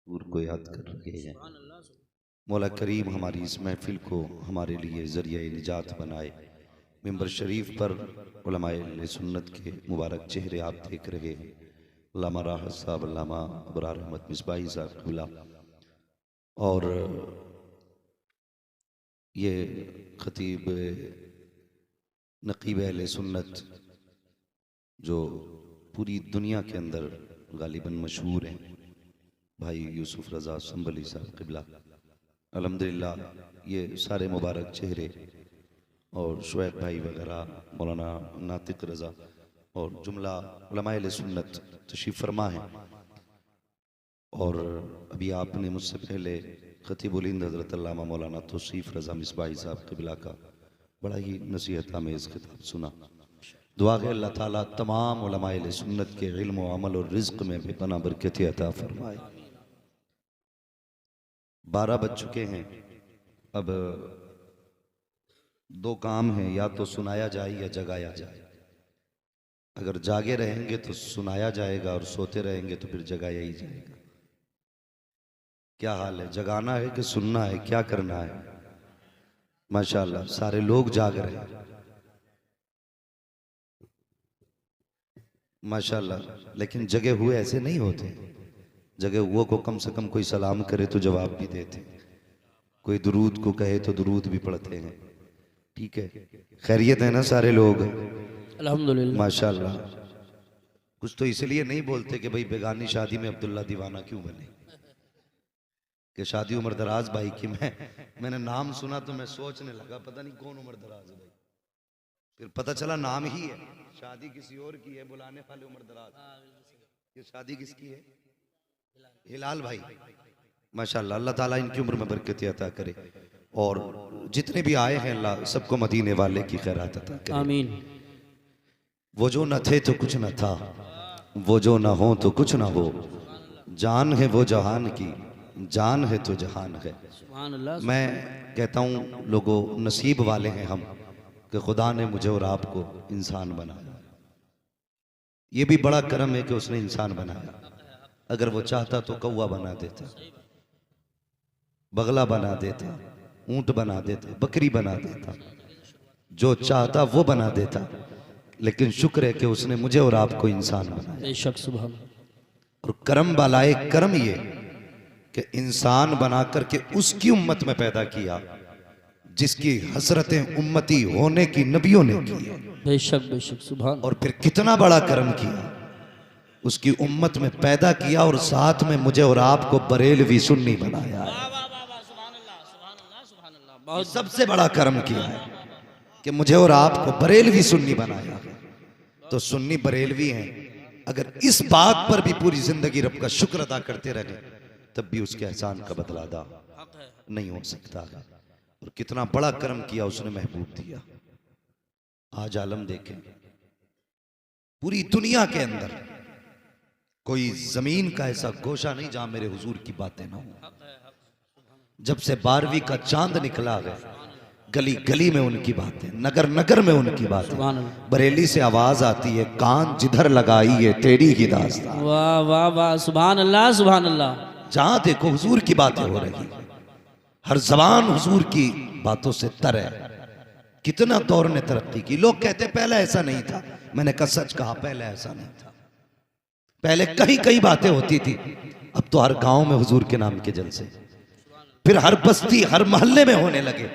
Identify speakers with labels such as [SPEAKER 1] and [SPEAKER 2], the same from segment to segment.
[SPEAKER 1] हजूर को याद कर रहे हैं। मौला करीम हमारी इस महफिल को हमारे लिए ज़रिया निजात बनाए। मिंबर शरीफ पर उलमाए सुन्नत के मुबारक चेहरे आप देख रहे हैं। अल्लामा राहत साहब, अल्लामा अबरार अहमद मिसबाही साहब क़िबला, और ये खतीब नकीब अहले सुन्नत जो पूरी दुनिया के अंदर गालिबन मशहूर हैं, भाई यूसुफ रज़ा संभली साहब क़िबला। अल्हम्दुलिल्लाह ये सारे मुबारक चेहरे और शुएब भाई वगैरह, मौलाना नातिक रज़ा और जुमला उलमाए अहले सुन्नत तशरीफ़ फरमा है। और अभी आपने मुझसे पहले खतीबुल हिंद हज़रत अल्लामा मौलाना तौसीफ़ रज़ा मिसबाही साहब क़िबला का बड़ा ही नसीहत आमेज़ खिताब सुना। दुआ है अल्लाह ताला तमाम उलमाए अहले सुन्नत के इल्म व अमल और रिज़्क़ में बेपनाह बरकत अता फरमाए। 12 बज चुके हैं। अब दो काम हैं, या तो सुनाया जाए या जगाया जाए। अगर जागे रहेंगे तो सुनाया जाएगा और सोते रहेंगे तो फिर जगाया ही जाएगा। क्या हाल है? जगाना है कि सुनना है? क्या करना है? माशाअल्लाह सारे लोग जाग रहे हैं माशाअल्लाह। लेकिन जगे हुए ऐसे नहीं होते। जगे हुए को कम से कम कोई सलाम करे तो जवाब भी देते, कोई दुरूद को कहे तो दुरूद भी पढ़ते हैं। ठीक है, खैरियत है ना सारे लोग?
[SPEAKER 2] अल्हम्दुलिल्लाह
[SPEAKER 1] माशाअल्लाह। कुछ तो इसलिए नहीं बोलते कि भाई बेगानी शादी में अब्दुल्ला दीवाना क्यों बने, कि शादी उमर दराज भाई की। मैंने नाम सुना तो मैं सोचने लगा पता नहीं कौन उमर दराज है भाई। फिर पता चला नाम ही है, शादी किसी और की है, बुलाने वाले उमर दराज। ये शादी किसकी है? हिलाल भाई। माशाअल्लाह, अल्लाह ताला इनकी उम्र में बरकत अता करे और जितने भी आए हैं अल्लाह सबको मदीने वाले की खैरात अता करे।
[SPEAKER 2] आमीन।
[SPEAKER 1] वो जो न थे तो कुछ न था, वो जो न हो तो कुछ न हो, जान है वो जहान की, जान है तो जहान है।
[SPEAKER 2] सुभान अल्लाह।
[SPEAKER 1] मैं कहता हूँ लोगों, नसीब वाले हैं हम कि खुदा ने मुझे और आपको इंसान बनाया। ये भी बड़ा करम है कि उसने इंसान बनाया। अगर वो चाहता तो कौवा बना देता, बगला बना देता, ऊंट बना देता, बकरी बना देता, जो चाहता वो बना देता। लेकिन शुक्र है कि उसने मुझे और आपको इंसान बनाया।
[SPEAKER 2] बेशक सुभान।
[SPEAKER 1] और करम वालाए करम ये कि इंसान बना करके उसकी उम्मत में पैदा किया जिसकी हसरतें उम्मती होने की नबियों ने की है।
[SPEAKER 2] बेशक बेशक सुभान।
[SPEAKER 1] और फिर कितना बड़ा करम किया, उसकी उम्मत में पैदा किया और साथ में मुझे और आपको बरेलवी सुन्नी बनाया है।
[SPEAKER 2] बहुत
[SPEAKER 1] सबसे बड़ा करम किया है कि मुझे और आपको बरेलवी सुन्नी बनाया है। तो सुन्नी बरेलवी हैं, अगर इस बात पर भी पूरी जिंदगी रब का शुक्र अदा करते रहे तब भी उसके एहसान का बदला अदा नहीं हो सकता है। और कितना बड़ा करम किया उसने, महबूब दिया। आज आलम देखें, पूरी दुनिया के अंदर कोई जमीन का ऐसा गोशा नहीं जहां मेरे हुजूर की बातें ना हो। जब से 12वीं का चांद निकला है, गली गली में उनकी बातें, नगर नगर में उनकी बातें।
[SPEAKER 2] सुभान अल्लाह।
[SPEAKER 1] बरेली से आवाज आती है, कान जिधर लगाई है तेरी ही दास्तान।
[SPEAKER 2] वाह वाह वाह, सुभान अल्लाह सुभान अल्लाह।
[SPEAKER 1] जहां देखो हुजूर की बातें हो रही, हर जबान हुजूर की बातों से तर है। कितना दौर ने तरक्की की। लोग कहते पहले ऐसा नहीं था, मैंने कहा सच कहा, पहले ऐसा नहीं था। पहले कहीं कहीं बातें होती थी, अब तो हर गांव में हुजूर के नाम के जलसे, फिर हर बस्ती हर मोहल्ले में होने लगे।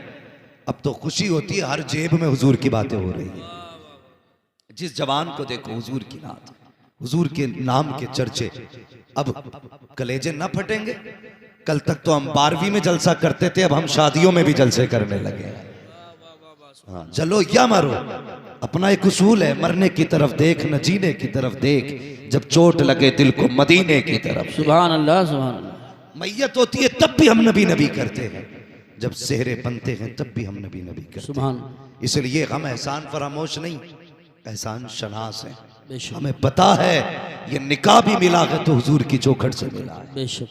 [SPEAKER 1] अब तो खुशी होती है, हर जेब में हुजूर की बातें हो रही है। जिस जवान को देखो हुजूर की नात, हुजूर के नाम के चर्चे। अब कलेजे न फटेंगे। कल तक तो हम 12वीं में जलसा करते थे, अब हम शादियों में भी जलसे करने लगे। हाँ, जलो या मरो, अपना एक उसूल है, मरने की तरफ देख न जीने की तरफ देख, जब चोट लगे दिल को मदीने की तरफ।
[SPEAKER 2] सुभान अल्लाह सुभान अल्लाह।
[SPEAKER 1] मैयत होती है तब भी हम नबी नबी करते हैं, जब सेहरे बनते हैं तब भी हम नबी नबी करते हैं।
[SPEAKER 2] सुभान।
[SPEAKER 1] इसलिए हम एहसान फरामोश नहीं, एहसान शनास है।
[SPEAKER 2] बेशक
[SPEAKER 1] हमें पता है ये निकाह भी मिला है तो हुजूर की चौखट से मिला है,
[SPEAKER 2] बेशक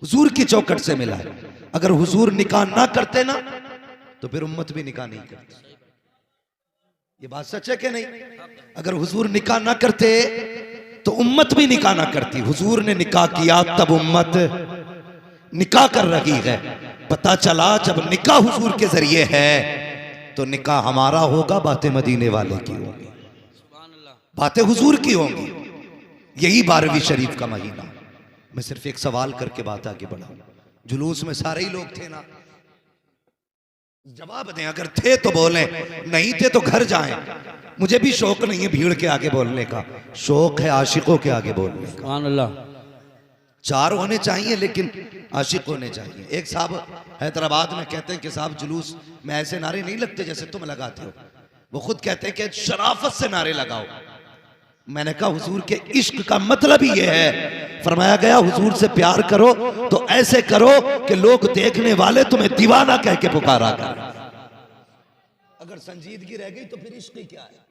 [SPEAKER 1] हुजूर की चौखट से मिला है। अगर हुजूर निकाह ना करते ना तो फिर उम्मत भी निकाह नहीं करती। ये बात सच है कि नहीं? अगर हुजूर निकाह ना करते तो उम्मत भी निकाह ना करती। हुजूर ने निकाह किया तब उम्मत निकाह कर रही है। पता चला जब निकाह हुजूर के जरिए है तो निकाह हमारा होगा, बातें मदीने वाले की होंगी, बातें हुजूर की होंगी। यही 12वीं शरीफ का महीना। मैं सिर्फ एक सवाल करके बात आगे बढ़ाऊं। जुलूस में सारे ही लोग थे ना? जवाब दें, अगर थे तो बोलें, नहीं थे तो घर जाएं। मुझे भी शौक नहीं है भीड़ के आगे बोलने का, शौक है आशिकों के आगे बोलने का।
[SPEAKER 2] सुभान अल्लाह।
[SPEAKER 1] चार होने चाहिए लेकिन आशिक होने चाहिए। एक साहब हैदराबाद में कहते हैं कि साहब जुलूस में ऐसे नारे नहीं लगते जैसे तुम लगाते हो। वो खुद कहते हैं कि शराफत से नारे लगाओ। मैंने कहा हुजूर के इश्क का मतलब ही ये है, फरमाया गया हुजूर से प्यार करो तो ऐसे करो कि लोग देखने वाले तुम्हें दीवाना कह के पुकारा करें। अगर संजीदगी रह गई तो फिर इश्क ही क्या है?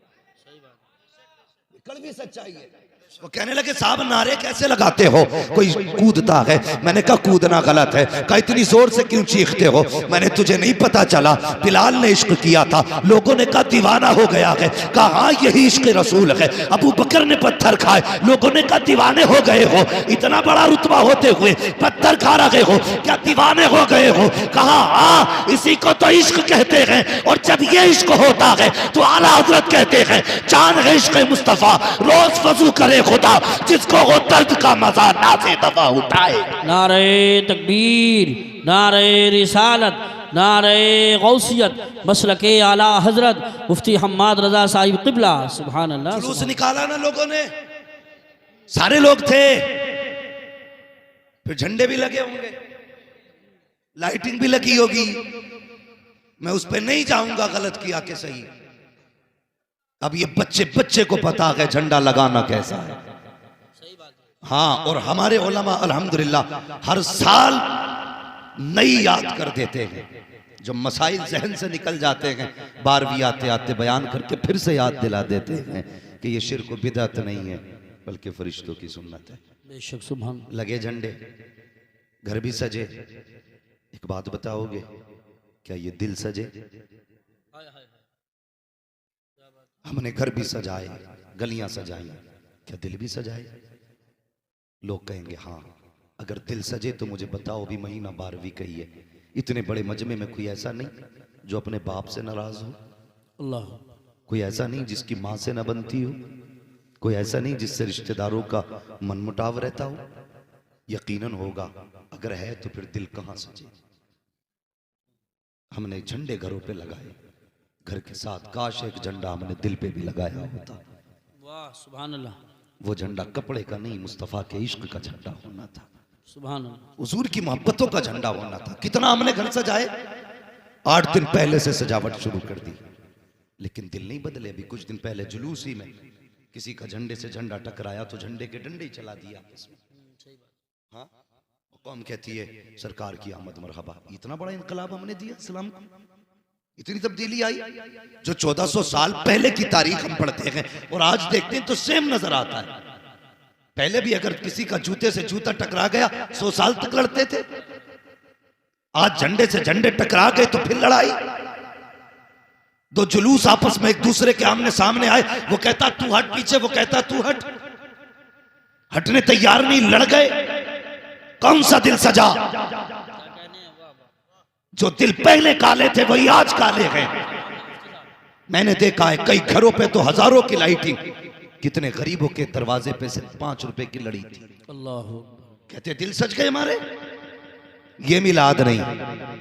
[SPEAKER 1] कड़वी सच्चाई है। वो कहने लगे साहब नारे कैसे लगाते हो, कोई कूदता है। मैंने कहा कूदना गलत है। कहा इतनी जोर से क्यों चीखते हो? मैंने तुझे नहीं पता चला बिलाल ने इश्क किया था, लोगों ने कहा दीवाना हो गया है। कहा हाँ यही इश्क रसूल है। अबू बकर ने पत्थर खाए, लोगों ने कहा दीवाने हो गए हो, इतना बड़ा रुतबा होते हुए पत्थर खा रहे हो, क्या दीवाने हो गए हो? कहा हाँ इसी को तो इश्क कहते हैं, और जब ये इश्क होता है तो आला हजरत कहते हैं चांद है इश्क मुस्तफा, रोज वजू करे खुदा, जिसको वो दर्द का मजा ना से दफा उठाए।
[SPEAKER 2] नारे तकबीर, नारे रिसालत, नारे गौसियत, मसलके आला हजरत मुफ्ती हम्माद रजा साहिब क़िबला। सुभान अल्लाह।
[SPEAKER 1] जुलूस निकाला ना लोगों ने, सारे लोग थे, फिर झंडे भी लगे होंगे, लाइटिंग भी लगी होगी। मैं उस पर नहीं जाऊंगा गलत किया कि सही। अब ये बच्चे बच्चे को पता है झंडा लगाना कैसा है। हाँ, और हमारे उलमा अल्हम्दुलिल्लाह हर साल नई याद कर देते हैं। जो मसाइल जहन से निकल जाते हैं 12वीं आते आते बयान करके फिर से याद दिला देते हैं कि ये शिर्क व बिदअत नहीं है बल्कि फरिश्तों की सुन्नत है।
[SPEAKER 2] बेशक सुभान।
[SPEAKER 1] लगे झंडे, घर भी सजे। एक बात बताओगे, क्या ये दिल सजे? हमने घर भी सजाए, गलियां सजाई, क्या दिल भी सजाए? लोग कहेंगे हाँ, अगर दिल सजे तो मुझे बताओ भी महीना 12वीं का ही है। इतने बड़े मजमे में कोई ऐसा नहीं जो अपने बाप से नाराज हो,
[SPEAKER 2] अल्लाह।
[SPEAKER 1] कोई ऐसा नहीं जिसकी माँ से न बनती हो, कोई ऐसा नहीं जिससे रिश्तेदारों का मनमुटाव रहता हो। यकीनन होगा, अगर है तो फिर दिल कहाँ सजे? हमने झंडे घरों पे लगाए, घर के साथ काश एक झंडा हमने दिल पे भी लगाया होता।
[SPEAKER 2] वाह सुभान अल्लाह।
[SPEAKER 1] वो झंडा कपड़े का नहीं, मुस्तफा के इश्क का झंडा होना था,
[SPEAKER 2] सुभान अल्लाह।
[SPEAKER 1] हुजूर की मोहब्बतों का झंडा होना था। कितना हमने घर सजाए, 8 दिन पहले से सजावट शुरू कर दी, लेकिन दिल नहीं बदले। अभी कुछ दिन पहले जुलूस ही में किसी का झंडे से झंडा टकराया तो झंडे के डंडे ही चला दिया आपस में। हाँ, कौम कहती है सरकार की आमद मरहबा। इतना बड़ा इनकलाब हमने दिया इस्लाम को, इतनी तब्दीली आई। जो 1400 साल पहले की तारीख हम पढ़ते हैं और आज देखते हैं तो सेम नजर आता है। पहले भी अगर किसी का जूते से जूता टकरा गया 100 साल तक लड़ते थे। आज झंडे से झंडे टकरा गए तो फिर लड़ाई। दो जुलूस आपस में एक दूसरे के आमने सामने आए, वो कहता तू हट पीछे, वो कहता तू हट। हटने तैयार नहीं, लड़ गए। कौन सा दिल सजा? जो दिल पहले काले थे वही आज काले हैं। मैंने देखा है कई घरों पे तो हजारों की लाइटिंग, कितने गरीबों के दरवाजे पे सिर्फ 5 रुपए की लड़ी थी।
[SPEAKER 2] अल्लाह। कहते
[SPEAKER 1] दिल सज गए हमारे। ये मिलाद नहीं,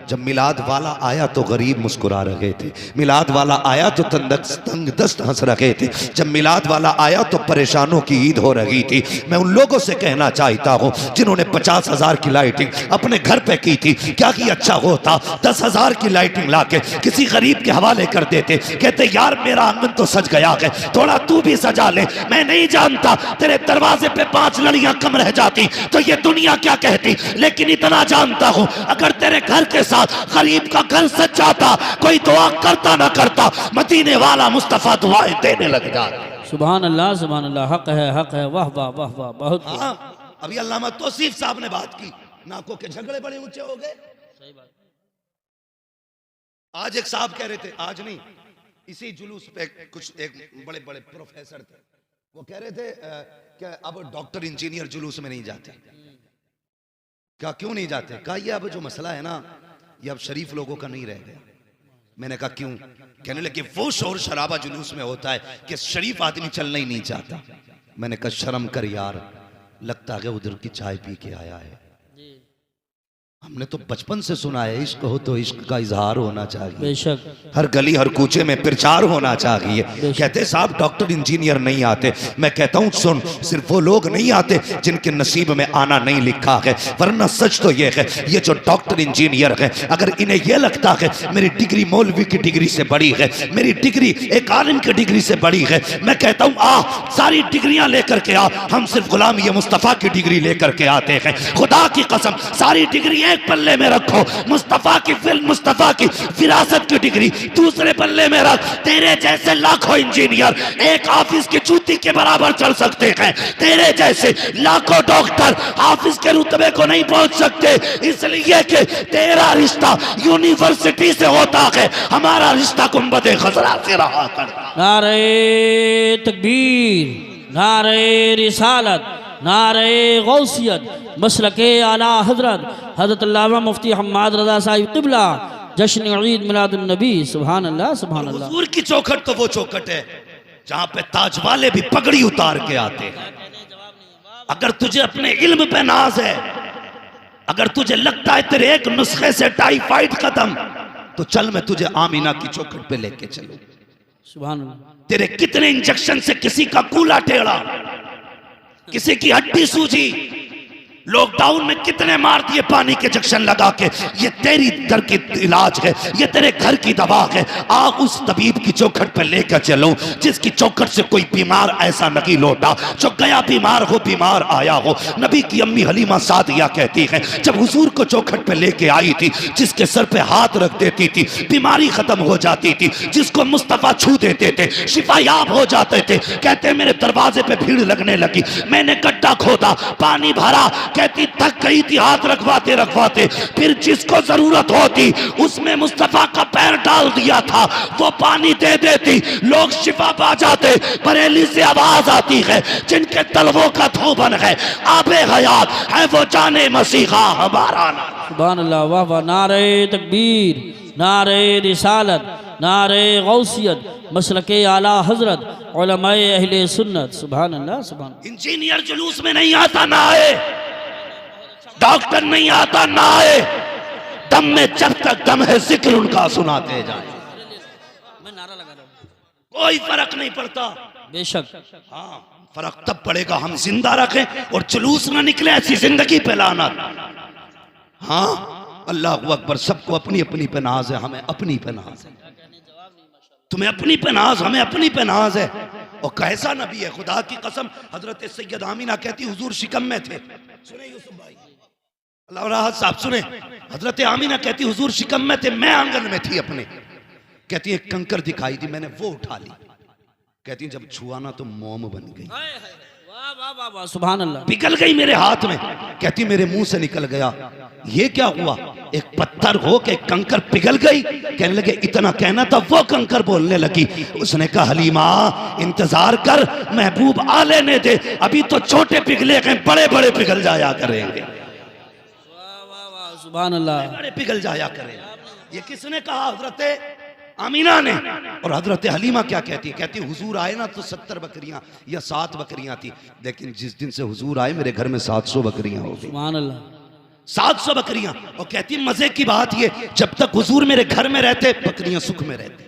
[SPEAKER 1] जब मिलाद वाला आया तो गरीब मुस्कुरा रहे थे, मिलाद वाला आया तो तंग दस्त हंस रहे थे, जब मिलाद वाला आया तो परेशानों की ईद हो रही थी। मैं उन लोगों से कहना चाहता हूँ जिन्होंने 50,000 की लाइटिंग अपने घर पे की थी, क्या कि अच्छा होता 10,000 की लाइटिंग लाके किसी गरीब के हवाले कर देते, कहते यार मेरा आंगन तो सज गया है, थोड़ा तू भी सजा ले। मैं नहीं जानता तेरे दरवाजे पे 5 लड़ियां कम रह जाती तो ये दुनिया क्या कहती, लेकिन इतना जानता हूं अगर तेरे घर के साथ गरीब का घर सज जाता, कोई दुआ करता ना करता, मदीने वाला मुस्तफा दुआएं देने लग जाता।
[SPEAKER 2] सुभान अल्लाह, सुभान अल्लाह। हक है, हक है। वाह वाह वाह वाह। बहुत
[SPEAKER 1] हाँ, अभी अल्लामा तौसीफ साहब ने बात की, नाकों के झगड़े बड़े ऊंचे हो गए।
[SPEAKER 2] सही बात।
[SPEAKER 1] आज एक साहब कह रहे थे, आज नहीं इसी जुलूस पे कुछ एक बड़े बड़े प्रोफेसर थे, वो कह रहे थे कि अब डॉक्टर इंजीनियर जुलूस में नहीं जाते। क्या क्यों नहीं जाते? कहा ये अब जो मसला है ना, ये अब शरीफ लोगों का नहीं रह गया। मैंने कहा क्यों? कहने लगे वो शोर शराबा जुलूस में होता है कि शरीफ आदमी चलना ही नहीं चाहता। मैंने कहा शर्म कर यार, लगता है उधर की चाय पी के आया है। हमने तो बचपन से सुना है इश्क हो तो इश्क का इजहार होना चाहिए,
[SPEAKER 2] बेशक,
[SPEAKER 1] हर गली हर कूचे में प्रचार होना चाहिए। कहते साहब डॉक्टर इंजीनियर नहीं आते। मैं कहता हूँ सुन, सिर्फ वो लोग नहीं आते जिनके नसीब में आना नहीं लिखा है, वरना सच तो ये है ये जो डॉक्टर इंजीनियर है, अगर इन्हें यह लगता है मेरी डिग्री मौलवी की डिग्री से बड़ी है, मेरी डिग्री एक आलिम की डिग्री से बड़ी है, मैं कहता हूँ आ सारी डिग्रियां लेकर के आ, हम सिर्फ गुलामी मुस्तफ़ा की डिग्री लेकर के आते हैं। खुदा की कसम सारी डिग्री एक पल्ले में रखो, मुस्तफा की फिल्म मुस्तफा की विरासत की डिग्री दूसरे पल्ले में रख। तेरे जैसे लाखों इंजीनियर एक ऑफिस की जूती के बराबर चल सकते हैं, तेरे जैसे लाखों डॉक्टर ऑफिस के रुतबे को नहीं पहुंच सकते, इसलिए कि तेरा रिश्ता यूनिवर्सिटी से होता है, हमारा रिश्ता गुंबद खजरा से रहा करता।
[SPEAKER 2] नारे तकबीर, नारे रिसालत, नारे गौसियत, मसलके आला हजरत हजरत अल्लामा मुफ्ती हम्माद रज़ा साहिब क़िबला, जश्न ईद मिलादुन नबी। सुभान अल्लाह, सुभान अल्लाह।
[SPEAKER 1] हुजूर की चौखट तो वो चौखट है जहां पे ताज वाले भी पगड़ी उतार के आते हैं। अगर तुझे अपने इल्म पे नाज है, अगर तुझे लगता है तेरे एक नुस्खे से टाइफाइड खत्म, तो चल मैं तुझे आमीना की चौखट पे लेके चलूं।
[SPEAKER 2] सुभान अल्लाह।
[SPEAKER 1] तेरे कितने इंजेक्शन से किसी का कूला टेढ़ा, किसी की हड्डी सूजी, लॉकडाउन में कितने मार दिए पानी के इंजेक्शन लगा के, ये तेरी दर की इलाज है, ये तेरे घर की दवा है। आप उस तबीब की चौखट पे लेकर चलो जिसकी चौखट से कोई बीमार ऐसा नहीं लौटा, जो गया बीमार हो बीमार आया हो। नबी की अम्मी हलीमा सादिया कहती है जब हुजूर को चौखट पे लेके आई थी, जिसके सर पे हाथ रख देती थी बीमारी खत्म हो जाती थी, जिसको मुस्तफा छू देते थे शिफायाब हो जाते थे। कहते मेरे दरवाजे पे भीड़ लगने लगी, मैंने गड्ढा खोदा, पानी भरा, कहती थक गई थी हाथ रखवाते रखवाते, फिर जिसको जरूरत होती उसमें मुस्तफा का पैर डाल दिया था, वो पानी दे देती, लोग शिफा पा जाते। बरेली से आवाज आती है जिनके तलवों का धोबन है आबे हयात है वो जाने मसीहा हमारा नाम।
[SPEAKER 2] सुभान अल्लाह, वाह वाह। नारे तकबीर, नारे रिसालत, नारे गौसियत, मसलके आला हजरत उलमाए अहले सुन्नत। सुभान अल्लाह, सुभान।
[SPEAKER 1] इंजीनियर जुलूस में नहीं आता ना आए, डॉक्टर नहीं आता ना आए, दम में जब तक दम है जिक्र उनका सुनाते जाए,
[SPEAKER 2] मैं नारा लगा रहा हूं,
[SPEAKER 1] कोई फर्क नहीं पड़ता।
[SPEAKER 2] बेशक।
[SPEAKER 1] हाँ फर्क तब पड़ेगा हम जिंदा रखें और जुलूस ना निकले ऐसी जिंदगी पे लाना। हाँ अल्लाह अकबर, सबको अपनी अपनी पे नाज है, हमें अपनी पे नाज है, तुम्हें अपनी पे नाज, हमें अपनी पे नाज है। और कैसा नबी है खुदा की कसम। हजरत सैयद आमीना कहती हुजूर शिकम में थे, सुने यूसुफ भाई अल्लाह राहत साहब सुने, हजरत आमीना कहती हुजूर शिकम में थे, मैं आंगन में थी अपने, कहती एक कंकर दिखाई दी, मैंने वो उठा ली, कहती जब छुआ ना तो मोम बन गई,
[SPEAKER 2] वाह वाह वाह वाह, सुभान अल्लाह।
[SPEAKER 1] पिघल गई मेरे हाथ में, कहती मेरे मुंह से निकल गया। ये क्या हुआ? एक पत्थर हो के कंकर पिघल गई। कहने लगे इतना कहना था, वो कंकर बोलने लगी। उसने कहा हलीमा इंतजार कर, महबूब आ लेने दे, अभी तो छोटे पिघले गए, बड़े बड़े पिघल जाया करेंगे।
[SPEAKER 2] वाह वाह वाह, सुभान अल्लाह।
[SPEAKER 1] बड़े पिघल जाया करेंगे। ये किसने कहा? हजरत आमीना ने। और हजरत हलीमा क्या कहती है? कहती हुजूर आए ना तो 70 बकरियां या 7 बकरियां थी, लेकिन जिस दिन से हुजूर आए मेरे घर में 700 बकरियां हो गई।
[SPEAKER 2] सुभान अल्लाह,
[SPEAKER 1] 700 बकरियां। और कहती मजे की बात ये, जब तक हुजूर मेरे घर में रहते बकरियां सुख में रहती,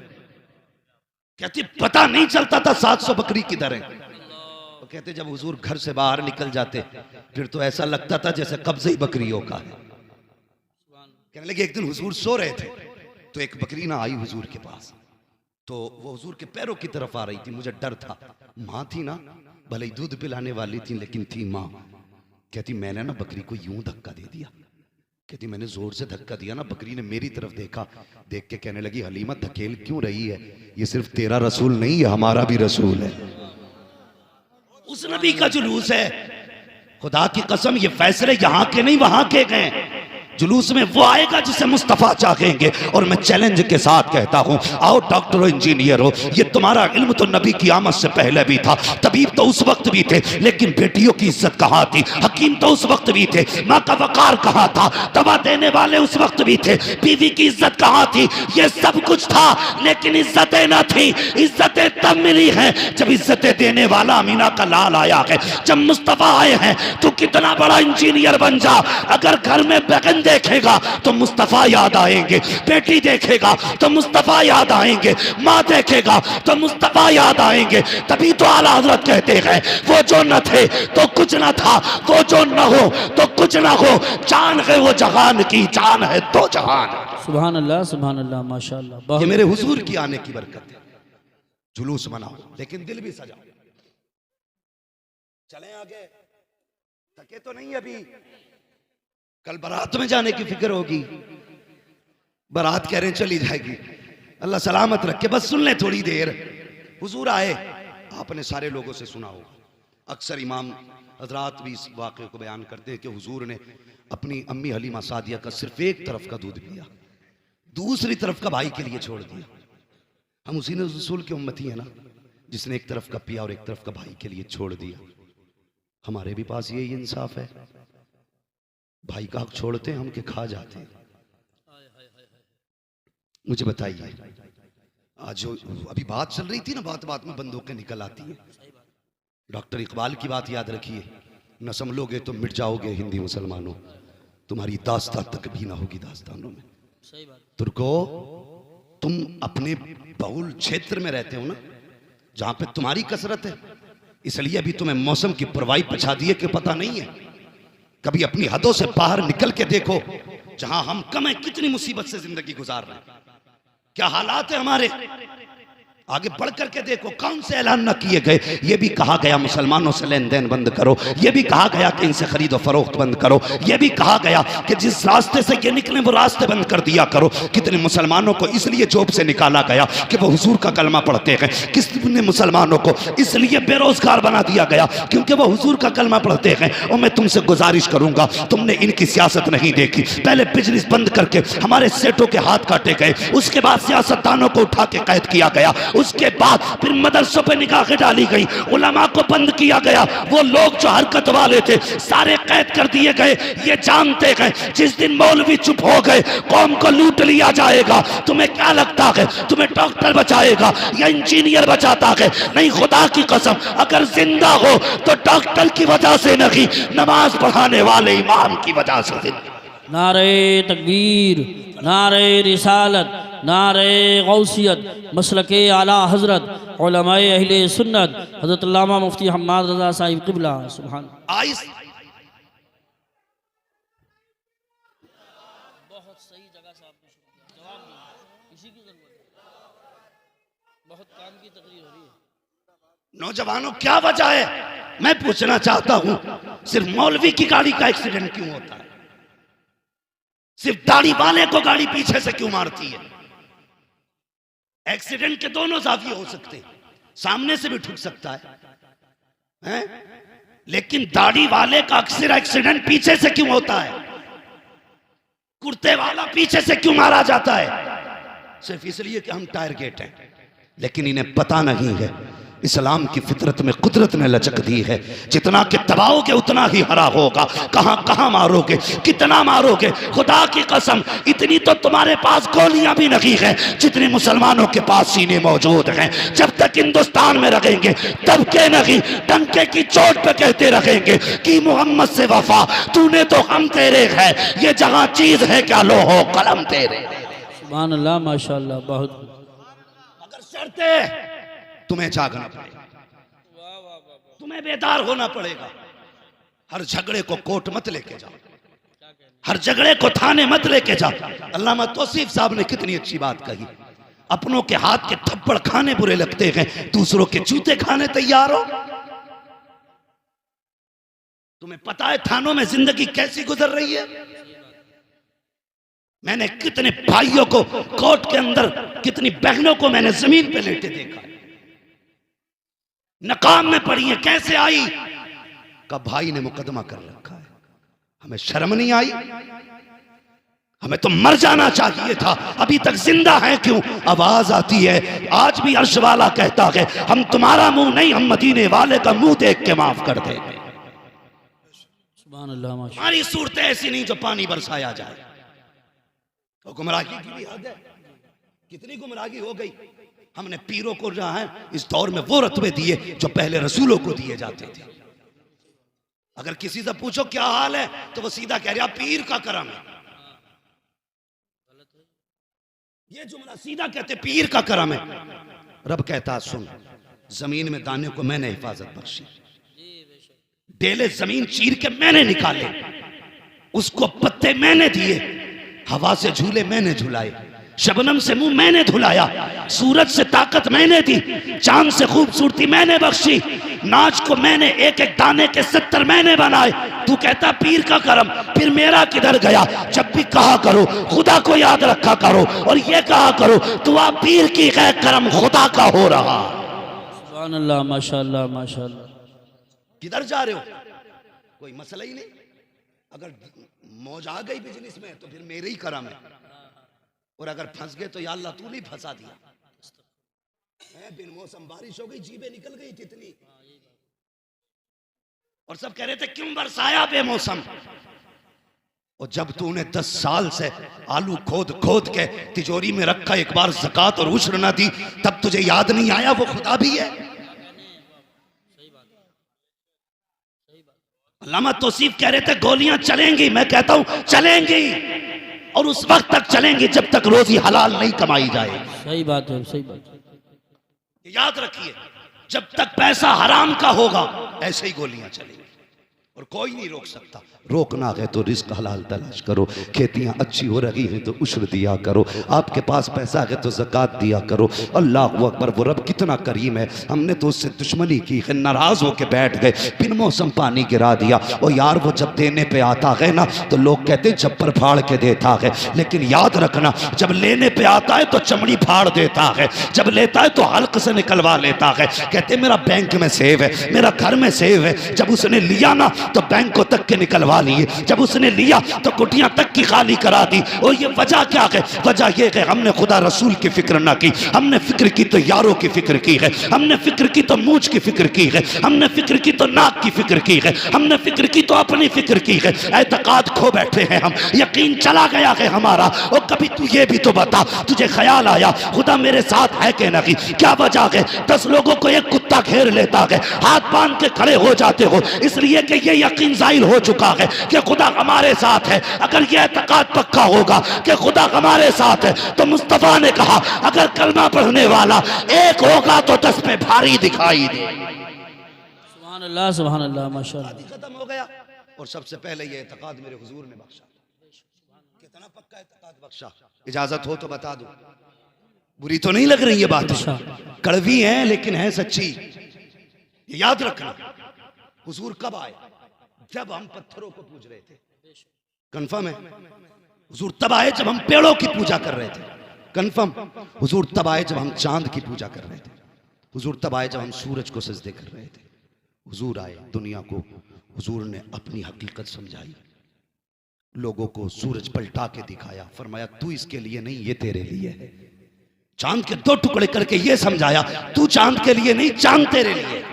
[SPEAKER 1] कहती पता नहीं चलता था 700 बकरी किधर है। तो कहते जब हुजूर घर से बाहर निकल जाते फिर तो ऐसा लगता था जैसे कब्ज़े ही बकरियों का है। कहने लगे एक दिन हुजूर सो रहे थे तो एक बकरी ना आई हुजूर के पास, तो वो हुजूर के पैरों की तरफ आ रही थी, मुझे डर था। माँ थी ना, भले ही दूध पिलाने वाली थी लेकिन थी माँ। कहती मैंने ना बकरी को यूं धक्का दे दिया, कहती मैंने जोर से धक्का दिया ना, बकरी ने मेरी तरफ देखा, देख के कहने लगी हलीमा धकेल क्यों रही है, ये सिर्फ तेरा रसूल नहीं है हमारा भी रसूल है। उस नबी का जुलूस है। खुदा की कसम ये फैसले यहाँ के नहीं वहां के गए। जुलूस में वो आएगा जिसे मुस्तफ़ा चाहेंगे। और मैं चैलेंज के साथ कहता हूँ, आओ डॉक्टर हो, इंजीनियर हो, ये तुम्हारा इल्म तो नबी की आमद से पहले भी था, तबीब तो उस वक्त भी थे, लेकिन बेटियों की इज्जत कहाँ थी? हकीम तो उस वक्त भी थे, माँ का वकार कहाँ था? दवा देने वाले उस वक्त भी थे, बीवी की इज्जत कहाँ थी? ये सब कुछ था, लेकिन इज्जतें न थी। इज्जतें तब मिली हैं जब इज्जतें देने वाला अमीना का लाल आया है, जब मुस्तफ़ा आए हैं। तो कितना बड़ा इंजीनियर बन जा, अगर घर में बहन देखेगा तो मुस्तफ़ा याद आएंगे, बेटी देखेगा तो मुस्तफ़ा याद आएंगे, माँ देखेगा तो मुस्तफ़ा याद आएंगे। तभी तो आला हज़रत कहते हैं, वो जो न थे तो कुछ न था, वो जो न हो तो कुछ न हो, चांद है वो जहान की, चांद है तो जहान।
[SPEAKER 2] सुभान अल्लाह माशाअल्लाह।
[SPEAKER 1] ये
[SPEAKER 2] बहुत
[SPEAKER 1] मेरे हुजूर की आने की बरकत है। जुलूस मनाओ लेकिन दिल भी सजाओ। चलें आगे, थके तो नहीं अभी? कल बारात में जाने की फिक्र होगी। बारात कह रहे हैं चली जाएगी, अल्लाह सलामत रखे, बस सुन ले थोड़ी देर। हुजूर आए, आपने सारे लोगों से सुना होगा, अक्सर इमाम हजरात भी इस वाक़े को बयान करते हैं कि हुजूर ने अपनी अम्मी हलीमा सादिया का सिर्फ एक तरफ का दूध पिया, दूसरी तरफ का भाई के लिए छोड़ दिया। हम उसी ने रसूल की उम्मती है ना, जिसने एक तरफ का पिया और एक तरफ का भाई के लिए छोड़ दिया। हमारे भी पास यही इंसाफ है, भाई का हक छोड़ते हैं हम के खा जाते हैं। मुझे बताइए, आज जो अभी बात चल रही थी ना, बात बात में बंदूकें निकल आती हैं। डॉक्टर इकबाल की बात याद रखिए, न संभलोगे तो मिट जाओगे हिंदी मुसलमानों, तुम्हारी दास्तां तक भी ना होगी दास्तानों में।
[SPEAKER 2] सही बात।
[SPEAKER 1] तुर्को, तुम अपने बहुल क्षेत्र में रहते हो ना, जहां पे तुम्हारी कसरत है, इसलिए अभी तुम्हें मौसम की परवाही पछा दिए कि पता नहीं है। कभी अपनी हदों से बाहर निकल के देखो, जहां हम कम है कितनी मुसीबत से जिंदगी गुजार रहे हैं, क्या हालात है हमारे। आगे बढ़ करके देखो, कौन से ऐलान न किए गए। ये भी कहा गया मुसलमानों से लेन देन बंद करो, ये भी कहा गया कि इनसे खरीदो फरोख्त बंद करो, ये भी कहा गया कि जिस रास्ते से ये निकले वो रास्ते बंद कर दिया करो। कितने मुसलमानों को इसलिए जॉब से निकाला गया कि वो हुजूर का कलमा पढ़ते हैं। कितने मुसलमानों को इसलिए बेरोजगार बना दिया गया क्योंकि वो हुजूर का कलमा पढ़ते हैं। और मैं तुमसे गुजारिश करूंगा, तुमने इनकी सियासत नहीं देखी। पहले बिजनेस बंद करके हमारे सेठों के हाथ काटे गए, उसके बाद सियासतदानों को उठा के कैद किया गया, उसके बाद फिर मदरसों पे निगाहें डाली गई, उलमा को बंद किया गया। वो लोग जो हरकत वाले थे सारे कैद कर दिए गए। ये जानते हैं जिस दिन मौलवी चुप हो गए कौम को लूट लिया जाएगा। तुम्हें क्या लगता है तुम्हें डॉक्टर बचाएगा या इंजीनियर बचाता है? नहीं, खुदा की कसम, अगर जिंदा हो तो डॉक्टर की वजह से नहीं, नमाज पढ़ाने वाले इमाम की वजह से।
[SPEAKER 2] नारे तकबीर, नारे रिसालत, नारे गौसियत, मसलके आला हज़रत उलमाए अहले सुन्नत हज़रत अल्लामा मुफ्ती हम्माद रज़ा साहिब क़िबला। सुभान। बहुत सही जगह से आपने जवाब दिया, इसी की जरूरत है, बहुत काम की तकरीर हो रही है।
[SPEAKER 1] नौजवानों, क्या वजह है? मैं पूछना चाहता हूं, सिर्फ मौलवी की गाड़ी का एक्सीडेंट क्यों होता है? सिर्फ दाढ़ी वाले को गाड़ी पीछे से क्यों मारती है? एक्सीडेंट के दोनों जाविये हो सकते हैं, सामने से भी ठुक सकता है? लेकिन दाढ़ी वाले का अक्सर एक्सीडेंट पीछे से क्यों होता है? कुर्ते वाला पीछे से क्यों मारा जाता है? सिर्फ इसलिए कि हम टायर गेट हैं। लेकिन इन्हें पता नहीं है इस्लाम की फितरत में कुदरत ने लचक दी है, जितना कि दबाओगे उतना ही हरा होगा। कहां कहां मारोगे, कितना मारोगे? खुदा की कसम, इतनी तो तुम्हारे पास गोलियां भी नहीं है जितनी मुसलमानों के पास सीने मौजूद हैं। जब तक हिंदुस्तान में रहेंगे तब के नहीं, डंके की चोट पे कहते रहेंगे कि मोहम्मद से वफा, तूने तो हम तेरे है, ये जहां चीज है क्या लो हो कलम तेरे।
[SPEAKER 2] सुभान अल्लाह माशाअल्लाह। बहुत
[SPEAKER 1] मगर शर्ते तुम्हें जागना पड़ेगा, तुम्हें बेदार होना पड़ेगा। हर झगड़े को कोर्ट मत लेके जाओ, हर झगड़े को थाने मत लेके जाओ। अल्लामा तौसीफ साहब ने कितनी अच्छी बात कही, अपनों के हाथ के थप्पड़ खाने बुरे लगते हैं, दूसरों के जूते खाने तैयार हो। तुम्हें पता है थानों में जिंदगी कैसी गुजर रही है? मैंने कितने भाइयों को कोर्ट के अंदर, कितनी बहनों को मैंने जमीन पे लेटे देखा, नकाम में पड़ी है। कैसे आई? का भाई ने मुकदमा कर रखा है, हमें शर्म नहीं आई? हमें तो मर जाना चाहिए था, अभी तक जिंदा है क्यों? आवाज आती है, आज भी अर्श वाला कहता है हम तुम्हारा मुंह नहीं, हम मदीने वाले का मुंह देख के माफ कर देंगे।
[SPEAKER 2] सुभान अल्लाह माशा
[SPEAKER 1] हमारी सूरतें ऐसी नहीं जो पानी बरसाया जाए। तो गुमराही की भी हद है, कितनी गुमराही हो गई। हमने पीरों को जो है इस दौर में वो रत्बे दिए जो पहले रसूलों को दिए जाते थे। अगर किसी से पूछो क्या हाल है तो वो सीधा कह रहा पीर का करम है। ये जुमला सीधा कहते पीर का करम है। रब कहता सुन, जमीन में दाने को मैंने हिफाजत बख्शी, डेले जमीन चीर के मैंने निकाले, उसको पत्ते मैंने दिए, हवा से झूले मैंने झुलाए, शबनम से मुंह मैंने धुलाया, सूरज से ताकत मैंने दी, चांद से खूबसूरती मैंने बख्शी, नाच को मैंने एक एक दाने के 70 मैंने बनाए। तू कहता पीर का करम, फिर मेरा किधर गया? जब भी कहा करो खुदा को याद रखा करो, और ये कहा करो तू आप पीर की गैर करम खुदा का हो रहा।
[SPEAKER 2] सुभान अल्लाह माशाअल्लाह माशाअल्लाह।
[SPEAKER 1] किधर जा रहे हो? कोई मसला ही नहीं। अगर मौज आ गई बिजनेस में तो फिर मेरे ही करम है, और अगर फंस गए तो या अल्लाह तू नहीं फंसा दिया। बिन मौसम बारिश हो गई, जीबे निकल गई कितनी, और सब कह रहे थे क्यों बरसाया बेमौसम। और जब तूने 10 साल से आलू खोद खोद के तिजोरी में रखा, एक बार ज़कात और उश्र ना दी, तब तुझे याद नहीं आया वो खुदा भी है। अल्लामा तौसीफ कह रहे थे गोलियां चलेंगी, मैं कहता हूं चलेंगी, और उस वक्त तक चलेंगी जब तक रोजी हलाल नहीं कमाई जाए।
[SPEAKER 2] सही बात है, सही बात है।
[SPEAKER 1] याद रखिए, जब तक पैसा हराम का होगा ऐसे ही गोलियां चलेंगी, और कोई नहीं रोक सकता। रोकना है तो रिस्क हलाल तलाश करो, खेतियां अच्छी हो रही हैं तो उश्र दिया करो, आपके पास पैसा है तो ज़कात दिया करो। अल्लाह अकबर, वो रब कितना करीम है। हमने तो उससे दुश्मनी की है, नाराज होकर बैठ गए, बिन मौसम पानी गिरा दिया। और यार वो जब देने पे आता है ना तो लोग कहते हैं छप्पर फाड़ के देता है, लेकिन याद रखना जब लेने पे आता है तो चमड़ी फाड़ देता है, जब लेता है तो हल्क से निकलवा लेता है। कहते मेरा बैंक में सेव है, मेरा घर में सेव है। जब उसने लिया ना तो बैंक को तक के निकलवा लिए, जब उसने लिया तो कुटियां तक की खाली करा दी। और ये वजह क्या है? वजह ये है हमने खुदा रसूल की फिक्र ना की, हमने फिक्र की तो यारों की फिक्र की है, हमने फिक्र की तो मूछ की फिक्र की है, हमने फिक्र की तो नाक की फिक्र की है, हमने फिक्र की तो अपनी फिक्र की है। एतकाद खो बैठे हैं हम, यकीन चला गया है हमारा। और कभी तू ये भी तो बता, तुझे ख्याल आया खुदा मेरे साथ है कि नहीं? क्या वजह है 10 लोगों को एक कुत्ता घेर लेता है, हाथ बांध के खड़े हो जाते हो, इसलिए कि ये यकीन जाहिर हो चुका है कि खुदा हमारे साथ है। अगर यह एतकाद पक्का होगा कि खुदा हमारे साथ है तो मुस्तफा ने कहा अगर कलमा पढ़ने वाला एक होगा तो 10 पे भारी दिखाई दे।
[SPEAKER 2] सुभान अल्लाह सुभान अल्लाह माशाअल्लाह।
[SPEAKER 1] खत्म हो गया। और सबसे पहले ये एतकाद मेरे हुजूर ने बख्शा। कितना पक्का एतकाद बख्शा? इजाजत हो तो बता दो, बुरी तो नहीं लग रही ये बात? कड़वी है लेकिन है सच्ची। याद रखना हुजूर कब आए? जब हम पत्थरों को पूज रहे थे। कंफर्म है? हुजूर तब आए जब हम पेड़ों की पूजा कर रहे थे। कंफर्म? हुजूर तब आए जब हम चांद की पूजा कर रहे थे। हुजूर तब आए जब हम सूरज को सजदे कर रहे थे। हुजूर आए, दुनिया को हुजूर ने अपनी हकीकत समझाई, लोगों को सूरज पलटा के दिखाया, फरमाया तू इसके लिए नहीं ये तेरे लिए है। चांद के 2 टुकड़े करके ये समझाया तू चांद के लिए नहीं, चांद तेरे लिए।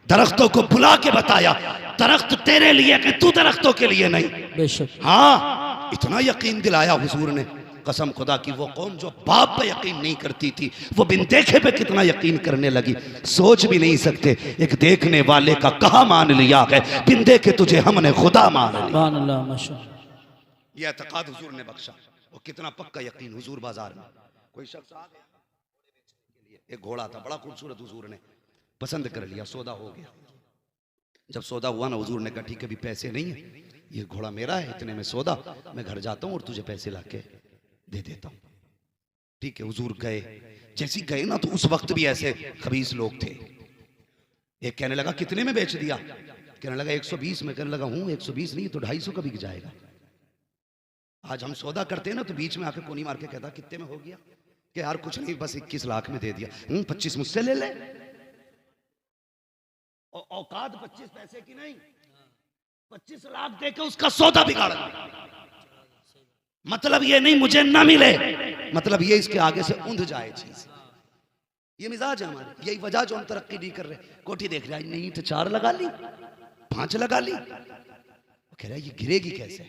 [SPEAKER 1] दरख्तों को बुला के बताया दरख्त तेरे लिए कि तू दरख्तों के लिए नहीं।
[SPEAKER 2] बेशक।
[SPEAKER 1] हाँ, इतना यकीन दिलाया हुजूर ने, कसम खुदा की वो कौम जो बाप पे यकीन नहीं करती थी वो बिन देखे पे कितना यकीन करने लगी। सोच भी नहीं सकते एक देखने वाले का कहा मान लिया है, बिन देखे तुझे हमने खुदा मान लिया।
[SPEAKER 2] सुभान अल्लाह माशाअल्लाह।
[SPEAKER 1] ये एतकाद हुजूर ने बख्शा। और कितना पक्का यकीन हुजूर बाजार में कोई शख्स आ गया, एक घोड़ा था बड़ा खूबसूरत, हुजूर ने पसंद कर लिया, सौदा हो गया। जब सौदा हुआ ना हुजूर ने कहा ठीक है अभी पैसे नहीं है, ये घोड़ा मेरा है, इतने में सौदा, मैं घर जाता हूँ और तुझे पैसे लाके दे देता हूँ। ठीक है, हुजूर गए। जैसे ही गए ना तो उस वक्त भी ऐसे खबीस लोग थे। एक कहने लगा कितने में बेच दिया? कहने लगा 120 में। कहने लगा हूँ 120 नहीं तो 250 का बिक जाएगा। आज हम सौदा करते हैं ना तो बीच में आके कोनी मार के कहता कितने में हो गया? कि यार कुछ नहीं बस 21 लाख में दे दिया। 25 मुझसे ले ले। औकात 25 पैसे की नहीं, 25 लाख देके उसका सौदा बिगाड़ दिया। मतलब ये नहीं मुझे ना मिले, मतलब ये इसके आगे से ऊंध जाए चीज। ये मिजाज है हमारे, यही वजह जो हम तरक्की नहीं कर रहे। कोठी देख रहा है, नहीं तो 4 लगा ली, 5 लगा ली, कह रहा है ये गिरेगी कैसे।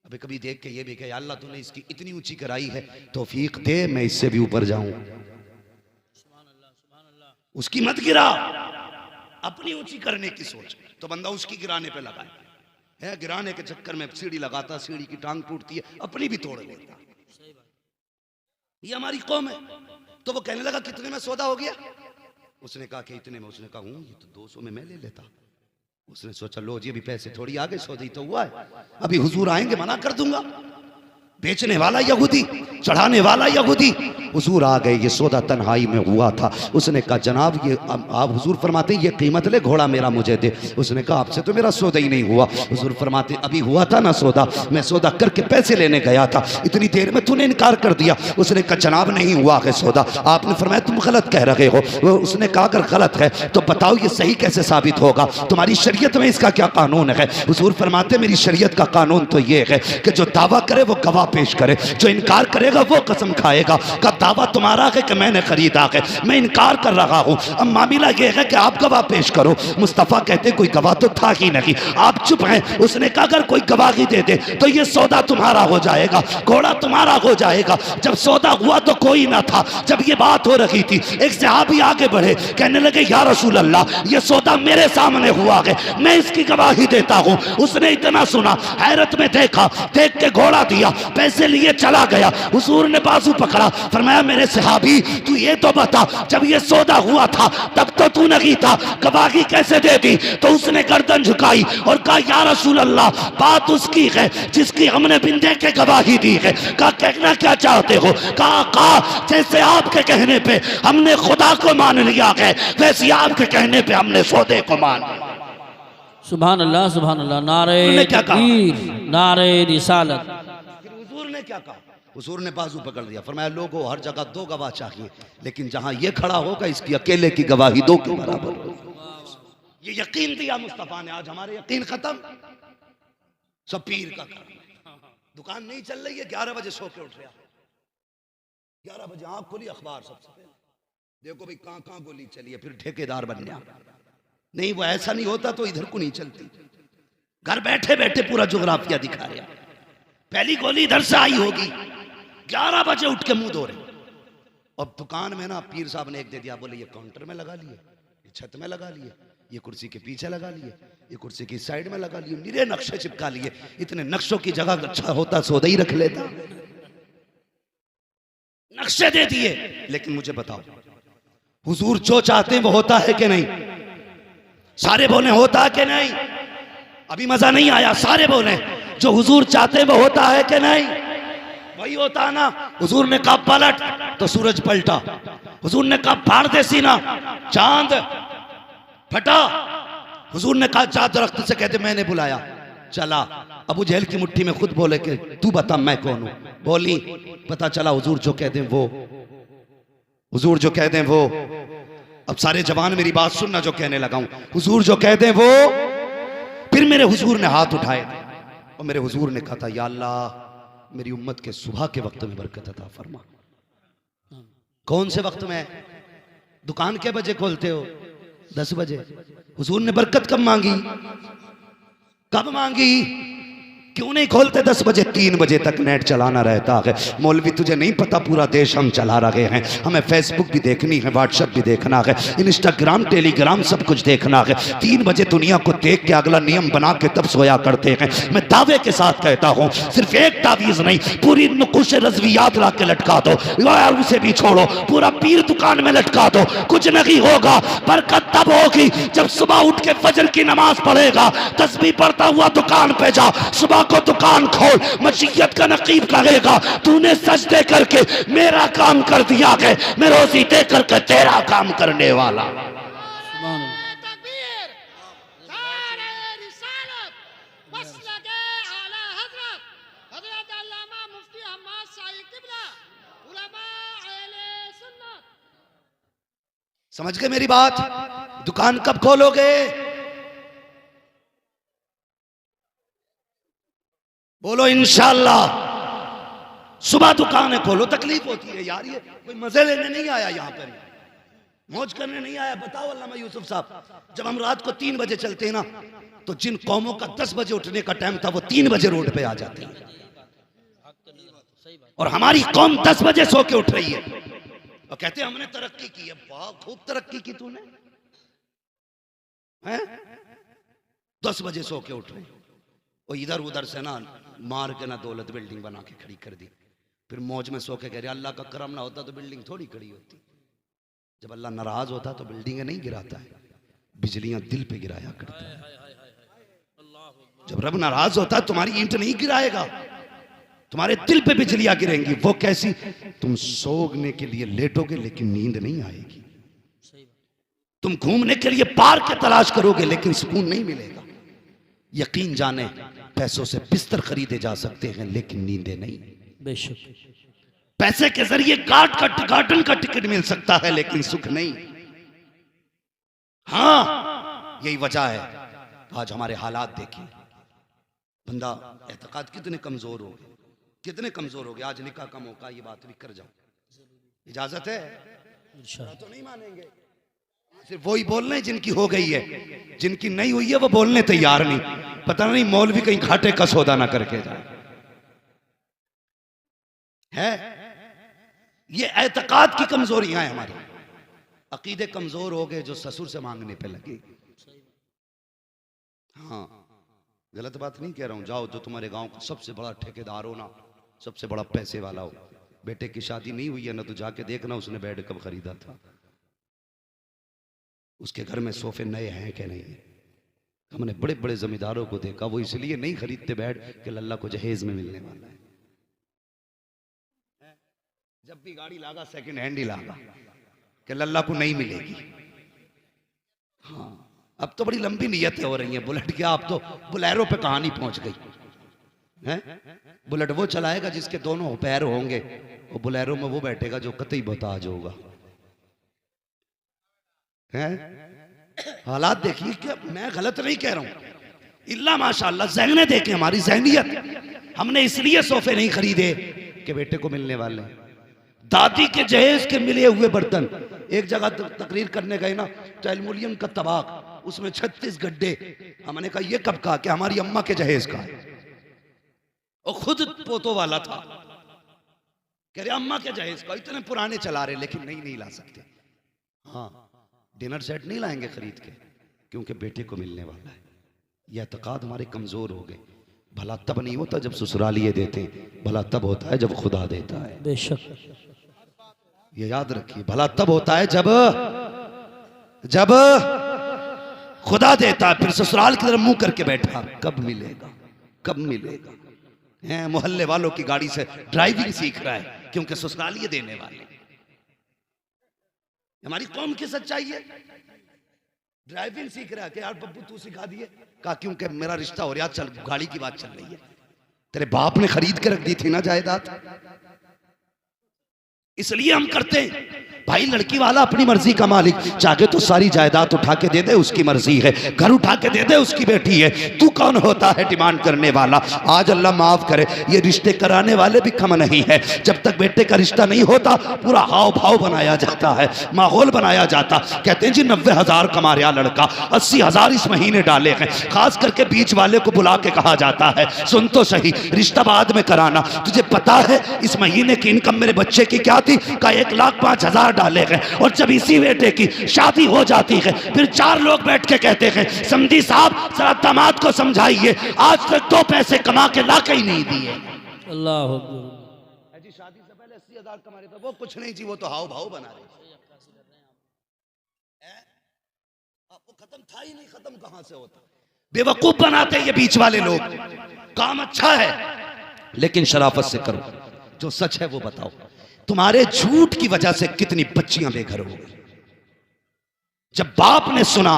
[SPEAKER 1] अबे कभी देख के ये भी कहे अल्लाह तूने इसकी इतनी ऊंची कराई है, तौफीक दे मैं इससे भी ऊपर जाऊं। उसकी मत गिरा, अपनी ऊंची करने की सोच तो बंदा उसकी गिराने पे लगा है। गिराने के चक्कर में सीढ़ी लगाता, सीढ़ी की टांग टूटती है, अपनी भी तोड़ लेता। ये हमारी कौम है। तो वो कहने लगा कितने में सौदा हो गया? उसने कहा कि इतने में। उसने कहा हूं ये तो 200 में मैं ले लेता। उसने सोचा लो जी अभी पैसे थोड़ी आगे, सौदा ही तो हुआ है, अभी हुजूर आएंगे मना कर दूंगा। बेचने वाला यहूदी, चढ़ाने वाला यहूदी, हुजूर आ गए। ये सौदा तन्हाई में हुआ था। उसने कहा जनाब ये आप, हुजूर फरमाते ये कीमत ले, घोड़ा मेरा मुझे दे। उसने कहा आपसे तो मेरा सौदा ही नहीं हुआ। हुजूर फरमाते अभी हुआ था ना सौदा, मैं सौदा करके पैसे लेने गया था, इतनी देर में तूने इनकार कर दिया। उसने कहा जनाब नहीं हुआ है सौदा। आपने फरमाया तुम गलत कह रहे हो। उसने कहा अगर गलत है तो बताओ ये सही कैसे साबित होगा, तुम्हारी शरीयत में इसका क्या कानून है? हुजूर फरमाते मेरी शरीयत का कानून तो ये है कि जो दावा करे वो गवाह पेश करे, जो इनकार करेगा वो कसम खाएगा। का दावा तुम्हारा है कि मैंने खरीदा है, मैं इनकार कर रहा हूं। अब मामला ये है कि आप गवाह पेश करो। मुस्तफा कहते कोई गवाह तो था ही नहीं, आप चुप हैं। उसने कहा अगर कोई गवाही दे दे तो ये सौदा तुम्हारा हो जाएगा, घोड़ा तुम्हारा हो जाएगा। जब सौदा हुआ तो कोई ना था। जब ये बात हो रही थी एक सहाबी आगे बढ़े, कहने लगे या रसूल अल्लाह ये सौदा मेरे सामने हुआ है, मैं इसकी गवाही देता हूं। उसने इतना सुना, हैरत में देखा, देख के घोड़ा दिया, पैसे लिए चला गया। हुजूर ने बाजू पकड़ा, फरमाया मेरे सहाबी तू ये तो बता जब ये सौदा हुआ था तब तो तू नहीं था, गवाही कैसे दे दी? तो उसने गर्दन झुकाई और कहा या रसूल अल्लाह बात उसकी है जिसकी हमने बिंदे के गवाही दी है। कहा कहना क्या चाहते हो? कहा जैसे आपके कहने पे हमने खुदा को मान लिया है, वैसे आपके कहने पे हमने सौदे को मान लिया।
[SPEAKER 2] सुभान अल्लाह, सुभान अल्लाह। नारे तकबीर, नारे रिसालत।
[SPEAKER 1] हुजूर ने क्या कहा? हुजूर ने बाजू पकड़ दिया, फरमाया लोगों हर जगह 2 गवाह चाहिए, लेकिन जहां ये खड़ा होगा इसकी अकेले की गवाही 2 के बराबर। ये यकीन दिया मुस्तफा ने। आज हमारे यकीन खत्म, सब पीर का काम। दुकान नहीं चल रही है, 11 बजे सो के उठ रहा, 11 बजे आंख खुली, अखबार सबसे पहले देखो भाई कहां गोली चली है, फिर ठेकेदार बन गया। नहीं वो ऐसा नहीं होता तो इधर को नहीं चलती। घर बैठे बैठे पूरा जोग्राफिया दिखा रहा, पहली गोली इधर से आई होगी, 11 बजे उठ के मुंह धो रहे। अब दुकान में ना पीर साहब ने एक दे दिया, बोले ये काउंटर में लगा लिए, ये छत में लगा लिए, ये कुर्सी के पीछे लगा लिए, ये कुर्सी की साइड में लगा लिए, निरे नक्शे चिपका लिए। इतने नक्शों की जगह अच्छा होता सौदा ही रख लेता, नक्शे दे दिए। लेकिन मुझे बताओ हुजूर जो चाहते हैं वो होता है कि नहीं? सारे बोले होता है कि नहीं? अभी मजा नहीं आया, सारे बोले जो हुजूर चाहते हैं वो होता है कि नहीं? वही होता ना। हुजूर ने कहा पलट तो सूरज पलटा, हुजूर ने कहा फाड़ दे सीना, चांद फटा। हुजूर ने कहा जा दरख्त से कहते मैंने बुलाया, चला। अबू जहल की मुट्ठी में खुद बोले कि तू बता मैं कौन हूं। बोली, पता चला हुजूर जो कह दें वो, हुजूर जो कह दें वो। अब सारे जवान मेरी बात सुनना, जो कहने लगा हूं, हुजूर जो कह दें वो। फिर मेरे हुजूर ने हाथ उठाए और मेरे हुजूर ने कहा था या अल्लाह मेरी उम्मत के सुबह के वक्त में बरकत अता फरमा। कौन से वक्त में? दुकान के बजे खोलते हो? 10 बजे। हुजूर ने बरकत कब मांगी? कब मांगी? क्यों नहीं खोलते 10 बजे? 3 बजे तक नेट चलाना रहता है। मौलवी तुझे नहीं पता पूरा देश हम चला रहे हैं, हमें फेसबुक भी देखनी है, व्हाट्सएप भी देखना है, इंस्टाग्राम टेलीग्राम सब कुछ देखना है। 3 बजे दुनिया को देख के अगला नियम बना के तब सोया करते हैं। मैं दावे के साथ कहता हूँ सिर्फ एक तावीज नहीं, पूरी नुकुश रज़वियात ला के लटका दो, यार उसे भी छोड़ो, पूरा पीर दुकान में लटका दो, कुछ नहीं होगा। बरकत तब होगी जब सुबह उठ के फजर की नमाज पढ़ेगा, तस्बीह पढ़ता हुआ दुकान पे जा, सुबह को दुकान खोल, मशीयत का नकीब कहेगा तूने सजदे करके मेरा काम कर दिया है, मैं रोजी दे करके तेरा काम करने वाला। समझ गए मेरी बात? दुकान कब खोलोगे? बोलो इंशाअल्लाह। सुबह दुकानें खोलो, तकलीफ होती है यार, ये कोई मजे लेने नहीं आया यहाँ पर, मौज करने नहीं आया। बताओ अल्लामा यूसुफ साहब, जब हम रात को 3 बजे चलते हैं ना, तो जिन कौमों का 10 बजे उठने का टाइम था वो 3 बजे रोड पे आ जाते हैं, और हमारी कौम 10 बजे सो के उठ रही है और कहते हैं हमने तरक्की की है। वाह, खूब तरक्की की तूने, हैं? 10 बजे सो के उठ रहे, और इधर उधर से ना मार के ना दौलत बिल्डिंग बना के खड़ी कर दी, फिर मौज में सो के कह रहे अल्लाह का करम ना होता तो बिल्डिंग थोड़ी खड़ी होती। जब अल्लाह नाराज होता तो बिल्डिंगें नहीं गिराता है, बिजलियां दिल पे गिराया करता है। जब रब नाराज होता है तुम्हारी ईंट नहीं गिराएगा, तुम्हारे दिल पे बिजलियां गिरेंगी। वो कैसी? तुम सोने के लिए लेटोगे लेकिन नींद नहीं आएगी, तुम घूमने के लिए पार्क की तलाश करोगे लेकिन सुकून नहीं मिलेगा। यकीन जाने पैसों से बिस्तर खरीदे जा सकते हैं लेकिन नींदें नहीं।
[SPEAKER 2] बेशक।
[SPEAKER 1] पैसे के जरिए गार्डन का टिकट मिल सकता है लेकिन सुख नहीं। हाँ, यही वजह है आज हमारे हालात देखिए, बंदा एतकाद कितने कमजोर हो गए, कितने कमजोर हो गए। आज निकाह का मौका, ये बात भी कर जाओ, इजाजत है? तो नहीं मानेंगे, सिर्फ वही बोल रहे हैं जिनकी हो गई है, जिनकी नहीं हुई है वो बोलने तैयार नहीं। पता नहीं मौलवी कहीं घाटे का सौदा ना करके जाए। है ये एतकाद की कमजोरियां हैं हमारी। अकीदे कमजोर हो गए जो ससुर से मांगने पे लगे। हाँ, गलत बात नहीं कह रहा हूं। जाओ जो तुम्हारे गांव का सबसे बड़ा ठेकेदार हो ना, सबसे बड़ा पैसे वाला हो, बेटे की शादी नहीं हुई है ना, तो जाके देखना उसने बेड कब खरीदा था, उसके घर में सोफे नए हैं कि नहीं है। हमने बड़े बड़े जमींदारों को देखा, वो इसलिए नहीं खरीदते बेड कि लल्ला को जहेज में मिलने वाला है। जब भी गाड़ी लागा सेकंड हैंड ही लागा कि लल्ला को नहीं मिलेगी। हाँ, अब तो बड़ी लंबी नियतें हो रही हैं। बुलेट क्या, अब तो बुलेरो पे कहानी पहुंच गई है। बुलेट वो चलाएगा जिसके दोनों पैर होंगे, और बुलेरो में वो बैठेगा जो कतई बताज होगा। हालात देखिए, कि मैं गलत नहीं कह रहा हूं, इल्ला माशाअल्लाह ज़हने देखे हमारी ज़हनियत। हमने इसलिए सोफे नहीं खरीदे कि बेटे को मिलने वाले हैं। दादी के जहेज के मिले हुए बर्तन, एक जगह तकरीर करने गए ना, तो एल्युमिनियम का तबाक, उसमें 36 गड्ढे। हमने कहा ये कब कहा? कि हमारी अम्मा के जहेज का है, और खुद पोतों वाला था। कह रहे अम्मा के जहेज का, इतने पुराने चला रहे लेकिन नहीं ला सकते। हाँ, डिनर सेट नहीं लाएंगे खरीद के क्योंकि बेटे को मिलने वाला है। यह एतकाद हमारे कमजोर हो गए। भला तब नहीं होता जब ससुरालिये देते, भला तब होता है जब खुदा देता है।
[SPEAKER 2] बेशक,
[SPEAKER 1] ये याद रखिए, भला तब होता है जब खुदा देता है। फिर ससुराल की तरफ मुंह करके बैठा, कब मिलेगा, कब मिलेगा। मोहल्ले वालों की गाड़ी से ड्राइविंग सीख रहा है क्योंकि ससुरालिये देने वाले। हमारी कौम की सच्चाई है। ड्राइविंग सीख रहा है कि यार बब्बू तू सिखा दिए, कहा क्योंकि मेरा रिश्ता हो रहा, चल गाड़ी की बात चल रही है। तेरे बाप ने खरीद के रख दी थी ना जायदाद, इसलिए हम करते हैं। भाई लड़की वाला अपनी मर्जी का मालिक, चाहे तो सारी जायदाद उठा के दे दे, उसकी मर्जी है। घर उठा के दे दे, उसकी बेटी है। तू कौन होता है डिमांड करने वाला? आज अल्लाह माफ करे, ये रिश्ते कराने वाले भी कम नहीं है। जब तक बेटे का रिश्ता नहीं होता, पूरा हाव भाव बनाया जाता है, माहौल बनाया जाता। कहते हैं जी 90,000 कमा रहा लड़का, 80,000 इस महीने डाले हैं। खास करके बीच वाले को बुला के कहा जाता है, सुन तो सही, रिश्ता बाद में कराना। तुझे पता है इस महीने की इनकम मेरे बच्चे की क्या थी? का 1,05,000 डाले हैं। और जब इसी बेटे की शादी हो जाती है, फिर 4 लोग बैठ के कहते हैं, समधी साहब जरा दामाद को समझाइए, आज तक 2 पैसे कमा के ला के ही नहीं दिए।
[SPEAKER 2] अल्लाह
[SPEAKER 1] जी शादी से पहले 80,000 कमा रहे थे, वो कुछ नहीं जी, वो तो हाव भाव बना रहे। वो खत्म था ही नहीं, खत्म कहां से होता? बेवकूफ बनाते ये बीच वाले लोग। काम अच्छा है लेकिन शराफत से करो, जो सच है वो बताओ। तुम्हारे झूठ की वजह से कितनी बच्चियां बेघर हो गई, जब बाप ने सुना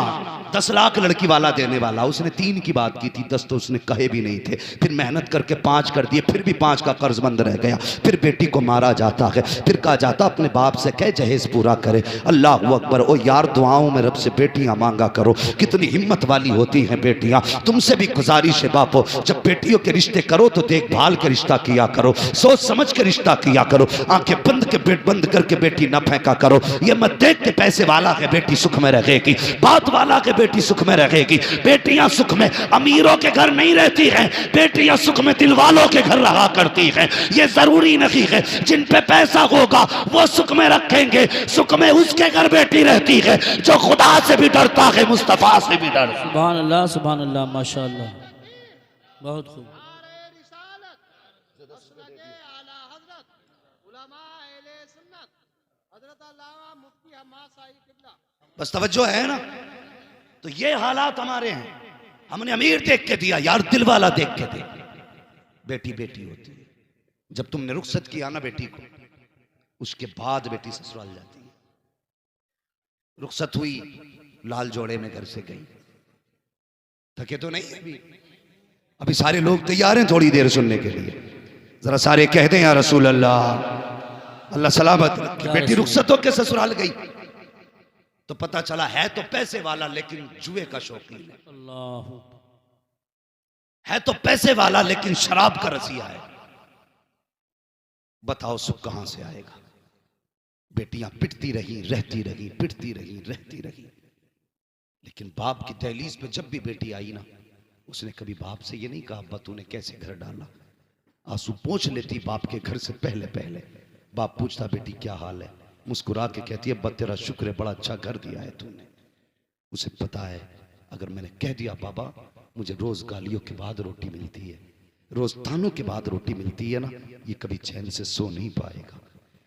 [SPEAKER 1] 10 लाख लड़की वाला देने वाला, उसने 3 की बात की थी, 10 तो उसने कहे भी नहीं थे। फिर मेहनत करके 5 कर दिए, फिर भी 5 का कर्जमंद रह गया। फिर बेटी को मारा जाता है, फिर कहा जाता अपने बाप से कह जहेज पूरा करे। अल्लाह अकबर। ओ यार, दुआओं में रब से बेटियां मांगा करो। कितनी हिम्मत वाली होती हैं बेटियां। तुमसे भी गुजारिश है बापो, जब बेटियों के रिश्ते करो तो देखभाल के रिश्ता किया करो, सोच समझ के रिश्ता किया करो। आंखें बंद के पेट बंद करके बेटी न फेंका करो। ये मत देख के पैसे वाला के बेटी सुख में रहेगी, बात वाला के बेटी सुख में रहेगी। बेटियां सुख में अमीरों के घर नहीं रहती हैं, बेटियां सुख में दिल वालों के घर रहा करती हैं। ये जरूरी नहीं है जिन पे पैसा होगा वो सुख में रखेंगे, सुख में उसके घर बेटी रहती है जो खुदा से भी डरता है, मुस्तफा से भी डरता है।
[SPEAKER 2] सुभान अल्लाह, माशाअल्लाह, बहुत खूब।
[SPEAKER 1] बस तवज्जो है ना। तो ये हालात हमारे हैं। हमने अमीर देख के दिया यार, दिल वाला देख के दे। बेटी बेटी होती है। जब तुमने रुखसत किया ना बेटी को, उसके बाद बेटी ससुराल जाती है। रुखसत हुई, लाल जोड़े में घर से गई, थके तो नहीं अभी? अभी सारे लोग तैयार हैं थोड़ी देर सुनने के लिए। जरा सारे कह दें या रसूल अल्लाह, अल्लाह सलामत रखे। बेटी रुखसत होकर ससुराल गई तो पता चला है तो पैसे वाला लेकिन जुए का शौकीन है।
[SPEAKER 2] अल्लाह।
[SPEAKER 1] है तो पैसे वाला लेकिन शराब का रसिया है। बताओ सुख कहां से आएगा? बेटियां पिटती रही, रहती रही, पिटती रही, रहती रही। लेकिन बाप की दहलीज पे जब भी बेटी आई ना, उसने कभी बाप से ये नहीं कहा अब्बा तूने कैसे घर डाला। आंसू पोंछ लेती बाप के घर से पहले पहले। बाप पूछता बेटी क्या हाल है, मुस्कुरा के कहती है अब्बा तेरा शुक्र है, बड़ा अच्छा घर दिया है तूने। उसे पता है अगर मैंने कह दिया बाबा मुझे रोज गालियों के बाद रोटी मिलती है, रोज तानों के बाद रोटी मिलती है ना, ये कभी चैन से सो नहीं पाएगा,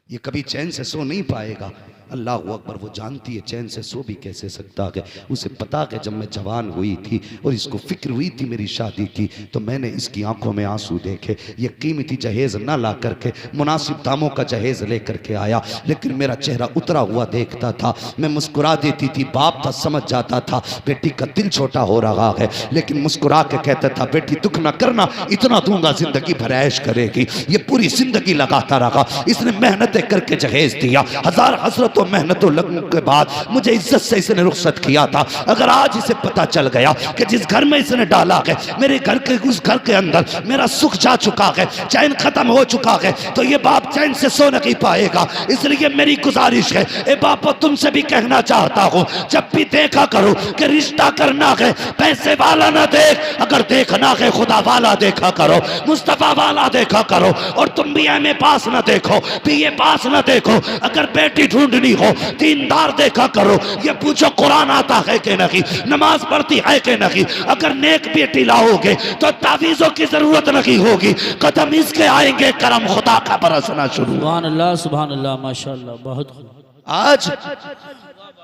[SPEAKER 1] ये कभी चैन से सो नहीं पाएगा। अल्लाह अकबर। वो जानती है चैन से सो भी कैसे सकता है। उसे पता है जब मैं जवान हुई थी और इसको फिक्र हुई थी मेरी शादी की, तो मैंने इसकी आंखों में आंसू देखे। ये कीमती जहेज ना ला करके मुनासिब दामों का जहेज लेकर के आया, लेकिन मेरा चेहरा उतरा हुआ देखता था, मैं मुस्कुरा देती थी। बाप था समझ जाता था बेटी का दिल छोटा हो रहा है, लेकिन मुस्कुरा के कहता था बेटी दुख ना करना, इतना दूंगा जिंदगी भर ऐश करेगी। ये पूरी जिंदगी लगाता रहा। इसने मेहनतें करके जहेज दिया, हजार हसरतों मेहनतों लगने के बाद मुझे इज्जत से इसने रुखसत किया था। अगर आज इसे पता चल गया कि जिस घर में इसने डाला है मेरे घर के उस घर के अंदर मेरा सुख जा चुका है, चैन खत्म हो चुका है, तो ये बाप चैन से सो नहीं पाएगा। इसलिए मेरी गुजारिश है ए बापो तुमसे भी कहना चाहता हूँ, जब भी देखा करो कि रिश्ता करना है पैसे वाला ना देख, अगर देखना है खुदा वाला देखा करो, मुस्तफा वाला देखा करो। और तुम भी एमए पास ना देखो, बीए पास ना देखो। अगर बेटी ढूंढनी हो दीनदार देखा करो, ये पूछो कुरान आता है कि नहीं, नमाज पढ़ती है कि नहीं। अगर नेक बेटी लाओगे तो तावीज़ों की जरूरत नहीं होगी, कदम इसके आएंगे, करम खुदा का बरसना शुरू।
[SPEAKER 2] सुभान अल्लाह, माशाअल्लाह, बहुत खूब।
[SPEAKER 1] आज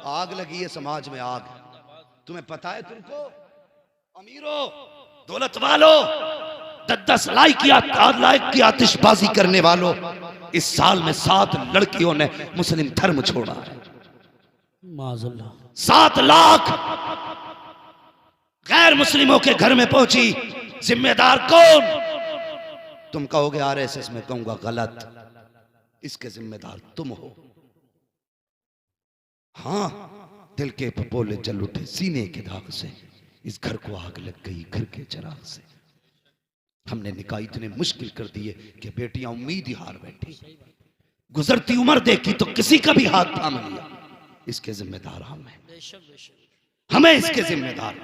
[SPEAKER 1] आग लगी है समाज में, आग। तुम्हें पता है तुमको अमीरों दौलत वालों 10 लाख की आतिशबाजी करने वालों, इस साल में 7 लड़कियों ने मुस्लिम धर्म छोड़ा है।
[SPEAKER 2] माज़अल्लाह।
[SPEAKER 1] 7 लाख गैर मुस्लिमों के घर में पहुंची। जिम्मेदार कौन? तुम कहोगे आरएसएस, में कहूंगा गलत, इसके जिम्मेदार तुम हो। हाँ, दिल के पपोले जल उठे सीने के दाग से, इस घर को आग लग गई घर के चिराग से। हमने निकाह इतने मुश्किल कर दिए कि बेटियां उम्मीद ही हार बैठी। गुजरती उम्र देखी तो किसी का भी हाथ थाम लिया। इसके जिम्मेदार हम हैं, हमें इसके जिम्मेदार।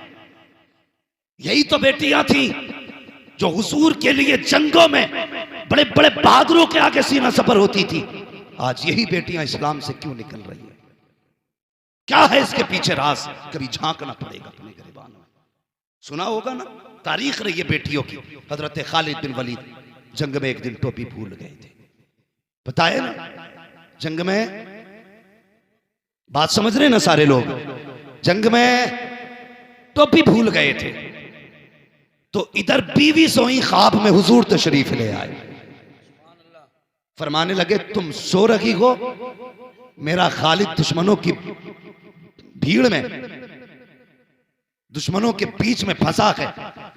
[SPEAKER 1] यही तो बेटियां थी जो हुजूर के लिए जंगों में बड़े बड़े बहादुरों के आगे सीना सफर होती थी। आज यही बेटियां इस्लाम से क्यों निकल रही है? क्या है इसके पीछे राज? कभी झांकना पड़ेगा अपने गिरबान में। सुना होगा ना तारीख रही है बेटियों की। हजरत खालिद बिन वलीद जंग में एक दिन टोपी भूल गए थे, बताए ना। जंग में बात समझ रहे ना सारे लोग, जंग में टोपी भूल गए थे, तो इधर बीवी सोई, ख्वाब में हुजूर तशरीफ ले आए। फरमाने लगे तुम सो रही हो, मेरा खालिद दुश्मनों की भीड़ में, दुश्मनों के बीच में फंसा है।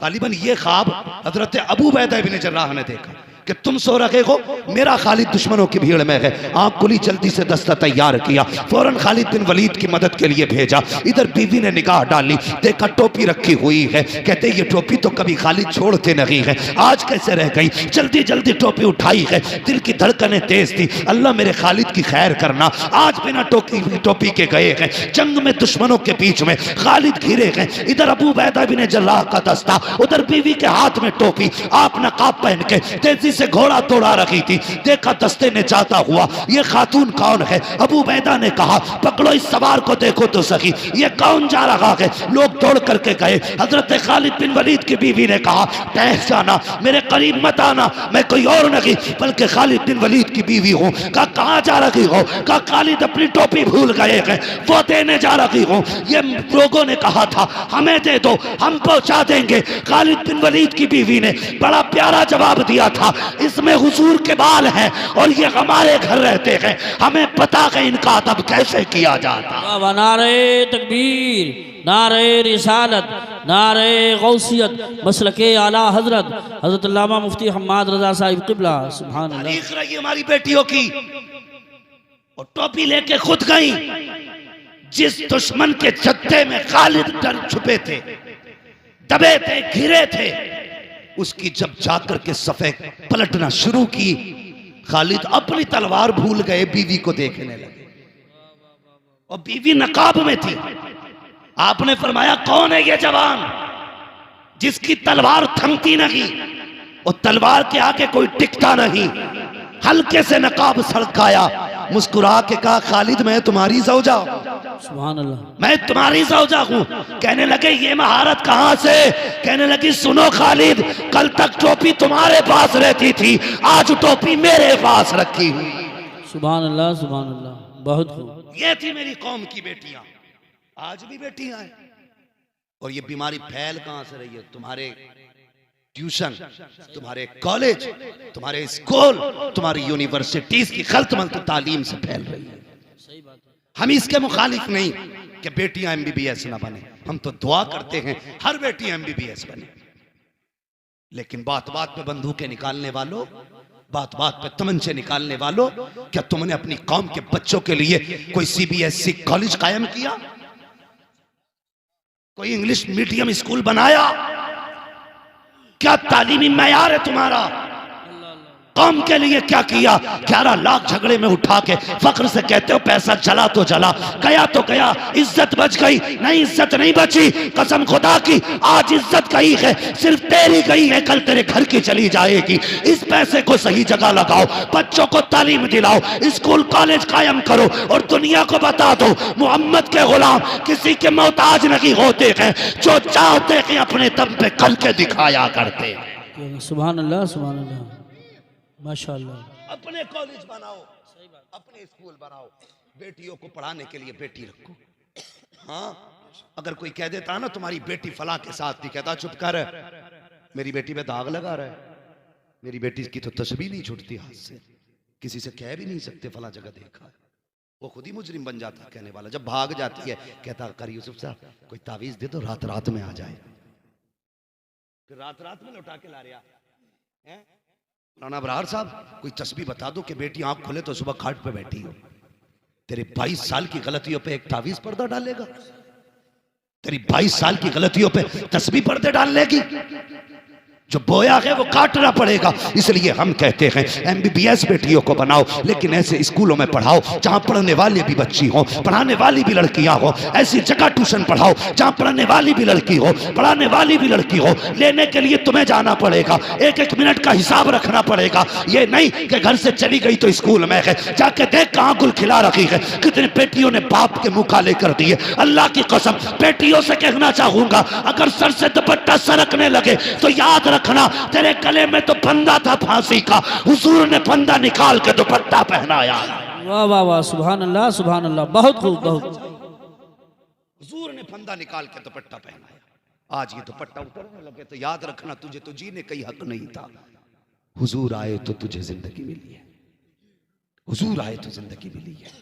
[SPEAKER 1] गालिबन ये ख्वाब हजरत अबू उबैदा इब्न जर्राह ने देखा कि तुम सो रखे हो, मेरा खालिद दुश्मनों की भीड़ में है। आंख खुली, जल्दी से दस्ता तैयार किया, फौरन खालिद बिन वलीद की मदद के लिए भेजा। इधर बीवी ने निगाह डाली, देखा टोपी रखी हुई है। कहते ये टोपी तो कभी खालिद छोड़ते नहीं है, आज कैसे रह गई। जल्दी जल्दी टोपी उठाई है, दिल की धड़कनें तेज थी। अल्लाह मेरे खालिद की खैर करना, आज बिना टोपी के गए हैं। जंग में दुश्मनों के बीच में खालिद घिरे हैं। इधर अबू उबैदा बिन जर्राह का दस्ता, उधर बीवी के हाथ में टोपी, आप नकाब पहन के तेजी से घोड़ा तोड़ा रखी थी। देखा दस्ते ने जाता हुआ, ये खातून कौन है। अबू उबैदा ने कहा पकड़ो इस सवार को, देखो तो सही ये कौन जा रहा है। लोग दौड़ करके गए। हजरत खालिद बिन वलीद की बीवी ने कहा ठहर जाना, मेरे करीब मत आना, मैं कोई और नहीं बल्कि खालिद बिन वलीद की बीवी हूँ। कहा कहाँ जा रही हो। कहा खालिद अपनी टोपी भूल गए हैं, वो देने जा रही हूँ। ये लोगों ने कहा था हमें दे दो, हम पहुंचा देंगे। खालिद बिन वलीद की बीवी ने बड़ा प्यारा जवाब दिया था, इसमें हुजूर के बाल हैं और ये हमारे घर रहते हैं, हमें पता है इनका अदब कैसे किया जाता।
[SPEAKER 2] नारे तकबीर, नारे रिसालत, नारे गौसियत, मसलके आला हजरत हजरत अल्लामा मुफ्ती हम्माद रजा साहिब क़िबला। सुभान अल्लाह।
[SPEAKER 1] तारीख रही हमारी बेटियों की, और टोपी लेके खुद गई। जिस दुश्मन के जत्थे में खालिद डर छुपे थे, दबे थे, घिरे थे, उसकी जब जाकर के सफे पलटना शुरू की, खालिद अपनी तलवार भूल गए, बीवी को देखने लगे। और बीवी नकाब में थी। आपने फरमाया कौन है ये जवान जिसकी तलवार थमती नहीं और तलवार के आगे कोई टिकता नहीं। हल्के से नकाब सड़काया, मुस्कुरा के कहा खालिद मैं तुम्हारी ज़ौजा,
[SPEAKER 2] सुभान अल्लाह,
[SPEAKER 1] मैं तुम्हारी ज़ौजा हूं। कहने लगे ये महारत कहां से। कहने लगी सुनो खालिद, कल तक टोपी तुम्हारे पास रहती थी, आज टोपी मेरे पास रखी हुई।
[SPEAKER 2] सुभान अल्लाह, सुभान अल्लाह, बहुत खूब।
[SPEAKER 1] ये थी मेरी कौम की बेटियां, आज भी बेटियां हैं। और ये बीमारी फैल कहां से रही है। तुम्हारे ट्यूशन, तुम्हारे कॉलेज, तुम्हारे स्कूल, तुम्हारी यूनिवर्सिटीज की खल्तमल्त तालीम से फैल रही है। हम इसके मुखालिफ नहीं कि बेटियां एमबीबीएस ना बने, हम तो दुआ करते हैं हर बेटी एमबीबीएस बने। लेकिन बात बात पे बंदूकें निकालने वालों, बात बात पे तमंचे निकालने वालों, क्या तुमने अपनी कौम के बच्चों के लिए कोई सीबीएसई कॉलेज कायम किया, कोई इंग्लिश मीडियम स्कूल बनाया? क्या तालीमी मयार है तुम्हारा? कौम के लिए क्या किया? 11 लाख झगड़े में उठा के फख्र से कहते हो पैसा चला तो चला, गया तो गया, इज्जत बच गई? नहीं, इज्जत नहीं बची। कसम खुदा की आज इज्जत गई है, सिर्फ तेरी गई है, कल तेरे घर की चली जाएगी। इस पैसे को सही जगह लगाओ, बच्चों को तालीम दिलाओ, स्कूल कॉलेज कायम करो और दुनिया को बता दो मोहम्मद के गुलाम किसी के मोहताज नहीं होते हैं, जो चाहते हैं अपने दम पे करके दिखाया करते हैं।
[SPEAKER 2] सुभान अल्लाह, सुभान अल्लाह, माशाअल्लाह।
[SPEAKER 1] अपने कॉलेज बनाओ, अपने स्कूल बनाओ, बेटियों को पढ़ाने के लिए बेटी रखो। हाँ, अगर कोई कह देता ना तुम्हारी बेटी फला के साथ, नहीं कहता चुप कर, मेरी बेटी पे दाग लगा रहा है, मेरी बेटी की तो तस्वीर नहीं छूटती हाथ से, किसी से कह भी नहीं सकते फला जगह देखा है। वो खुद ही मुजरिम बन जाता कहने वाला। जब भाग जाती है कहता कर यूसुफ साहब कोई तावीज दे दो, रात रात में आ जाए। फिर रात रात में लौटा के ला रहा है। राना बरार साहब कोई तस्बीह बता दो कि बेटी आंख खोले तो सुबह खाट पे बैठी हो। तेरे 22 साल की गलतियों पे एक तावीज पर्दा डालेगा? तेरी 22 साल की गलतियों पे तस्बीह पर्दे डाल लेगी? जो बोया है वो काटना पड़ेगा। इसलिए हम कहते हैं एमबीबीएस बेटियों को बनाओ, लेकिन ऐसे स्कूलों में पढ़ाओ जहां पढ़ने वाली भी बच्ची हो, पढ़ाने वाली भी लड़कियां हो। ऐसी जगह ट्यूशन पढ़ाओ जहां पढ़ने वाली भी लड़की हो, पढ़ाने वाली भी लड़की हो। लेने के लिए तुम्हें जाना पड़ेगा, एक एक मिनट का हिसाब रखना पड़ेगा। ये नहीं कि घर से चली गई तो स्कूल में है, जाके देख कहां गुल खिला रखी है। कितनी बेटियों ने बाप के मुंह काले कर दिए। अल्लाह की कसम बेटियों से कहना चाहूंगा, अगर सर से दुपट्टा सरकने लगे तो याद रखना तेरे गले में तो फंदा था फांसी का, हुजूर ने फंदा निकाल के दुपट्टा पहनाया।
[SPEAKER 2] वाह वाह वाह, सुभान अल्लाह, सुभान अल्लाह, बहुत खूब, बहुत।
[SPEAKER 1] हुजूर ने फंदा निकाल के दुपट्टा पहनाया। आज ये दुपट्टा उतरने लगे तो याद रखना तुझे तो जीने का ही हक नहीं था। हुजूर आए तो तुझे जिंदगी मिली है, हुजूर आए तो जिंदगी मिली है।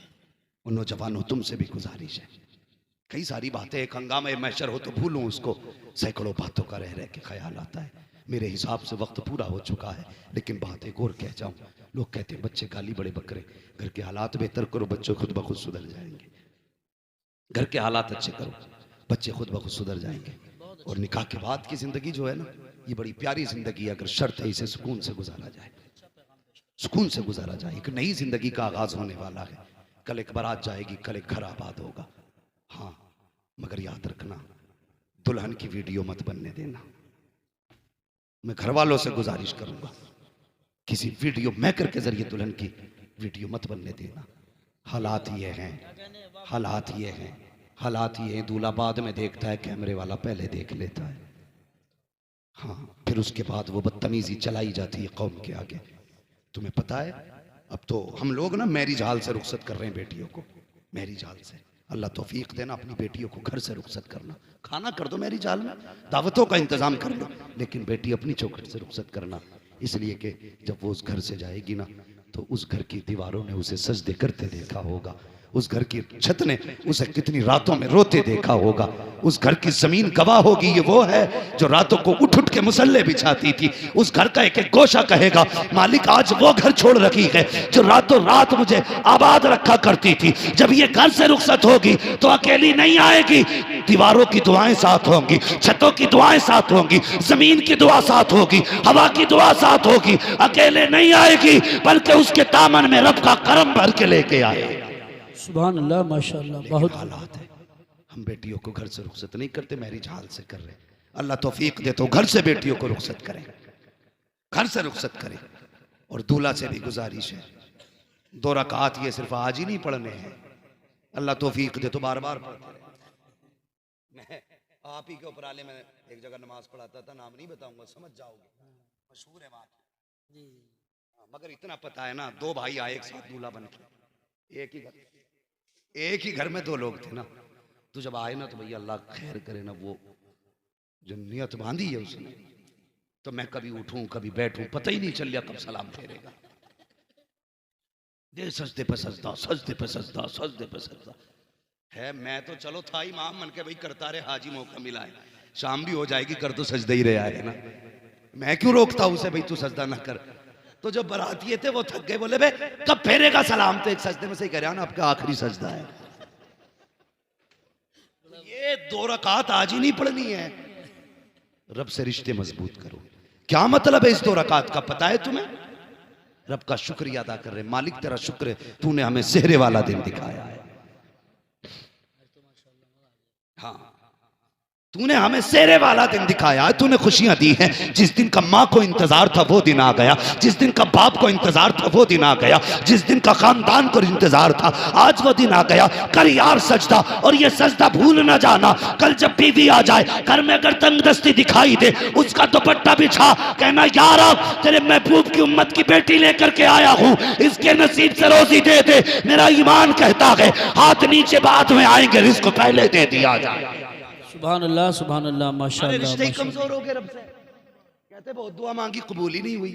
[SPEAKER 1] उन नौजवानों तुमसे भी गुजारिश है, कई सारी बातें, एक हंगामे मैशर हो तो भूलूं उसको, सैकड़ों बातों का रह रह के ख्याल आता है। मेरे हिसाब से वक्त पूरा हो चुका है, लेकिन बात एक और कह जाऊं। लोग कहते हैं बच्चे गाली बड़े बकरे, घर के हालात बेहतर करो, बच्चे खुद ब खुद सुधर जाएंगे। घर के हालात अच्छे करो, बच्चे खुद ब खुद सुधर जाएंगे। और निकाह के बाद की जिंदगी जो है ना, ये बड़ी प्यारी जिंदगी है, अगर शर्त है इसे सुकून से गुजारा जाए, सुकून से गुजारा जाए। एक नई जिंदगी का आगाज होने वाला है। कल एक बारात जाएगी, कल एक घर आबाद होगा। हाँ, मगर याद रखना, दुल्हन की वीडियो मत बनने देना। मैं घर वालों से गुजारिश करूंगा, किसी वीडियो मेकर के जरिए दुल्हन की वीडियो मत बनने देना। हालात ये हैं, हालात ये हैं, हालात ये हैं। दूल्हा बाद में देखता है, कैमरे वाला पहले देख लेता है। हाँ, फिर उसके बाद वो बदतमीजी चलाई जाती है कौम के आगे। तुम्हें पता है, अब तो हम लोग ना मैरिज हाल से रुखसत कर रहे हैं बेटियों को, मैरिज हाल से। अल्लाह तौफीक देना, अपनी बेटियों को घर से रुखसत करना। खाना कर दो मैरिज हाल में, दावतों का इंतजाम कर लो, लेकिन बेटी अपनी चौखट से रुखसत करना। इसलिए कि जब वो उस घर से जाएगी ना, तो उस घर की दीवारों ने उसे सजदे करते देखा होगा, उस घर की छत ने उसे कितनी रातों में रोते देखा होगा, उस घर की जमीन गवाह होगी। ये वो है जो रातों को उठ उठ के मुसल्ले बिछाती थी। उस घर का एक एक गोशा कहेगा, मालिक आज वो घर छोड़ रखी है जो रातों रात मुझे आबाद रखा करती थी। जब ये घर से रुखसत होगी तो अकेली नहीं आएगी, दीवारों की दुआएं साथ होंगी, छतों की दुआएं साथ होंगी, जमीन की दुआ साथ होगी, हवा की दुआ साथ होगी। अकेले नहीं आएगी, बल्कि उसके दामन में रब का करम भर के लेके आए।
[SPEAKER 2] सुभान अल्लाह, माशाअल्लाह। बहुत
[SPEAKER 1] हालात है, हम बेटियों को घर से रुखसत नहीं करते, मैरिज हाल से कर रहे। अल्लाह तौफीक दे तो घर से बेटियों को रुखसत करें, घर से रुखसत करें। और दूल्हा से भी गुजारिश है, 2 रकात ये सिर्फ आज ही नहीं पढ़ने हैं, अल्लाह तौफीक दे तो बार बार पढ़ते रहे। मैं आप ही के उपराले में एक जगह नमाज पढ़ाता था, नाम नहीं बताऊंगा, समझ जाओगे, मशहूर है बात। मगर इतना पता है ना, 2 भाई आए एक साथ दूल्हा बन के, एक ही घर में 2 लोग थे ना। तो जब आए ना, तो भैया अल्लाह खैर करे ना, वो जो नियत बांधी है उसने, तो मैं कभी उठूं कभी बैठूं, पता ही नहीं चल लिया कब सलाम फेरेगा। दे सजदे पे सजदा, सजदे पे सजदा, सजदे पे सजदा है। मैं तो चलो था इमाम मन के, भाई करता रहे, हाजी मौका मिला है, शाम भी हो जाएगी, कर तो सजदे ही रहा है ना, मैं क्यों रोकता उसे, भाई तू सजदा ना कर। तो जब बरातिये थे वो थक गए, बोले बे कब फेरेगा सलाम, तो एक सजदे में से ही कह रहा ना, आपका आखिरी सजदा है। ये 2 रकात आज ही नहीं पढ़नी है। रब से रिश्ते मजबूत करो। क्या मतलब है इस 2 रकात का, पता है तुम्हें? रब का शुक्रिया अदा कर रहे, मालिक तेरा शुक्र है, तूने हमें सेहरे वाला दिन दिखाया है। हाँ, तूने हमें सेहरे वाला दिन दिखाया है, तूने खुशियां दी हैं। जिस दिन का माँ को इंतजार था वो दिन आ गया, जिस दिन का बाप को इंतजार था वो दिन आ गया, जिस दिन का खानदान को इंतजार था आज वो दिन आ गया। कर यार सजदा, और ये सजदा भूल ना जाना। कल जब बीवी आ जाए, घर में अगर तंगदस्ती दिखाई दे, उसका दुपट्टा बिछा, कहना यार तेरे महबूब की उम्मत की बेटी लेकर के आया हूँ, इसके नसीब से रोजी दे दे। मेरा ईमान कहता है हाथ नीचे बाद में आएंगे, रिस्क पहले दे दिया जाए।
[SPEAKER 2] सुभान अल्लाह, माशाअल्लाह।
[SPEAKER 1] रिश्ते ही कमजोर हो गए रब से, कहते बहुत दुआ मांगी, कबूल ही नहीं हुई,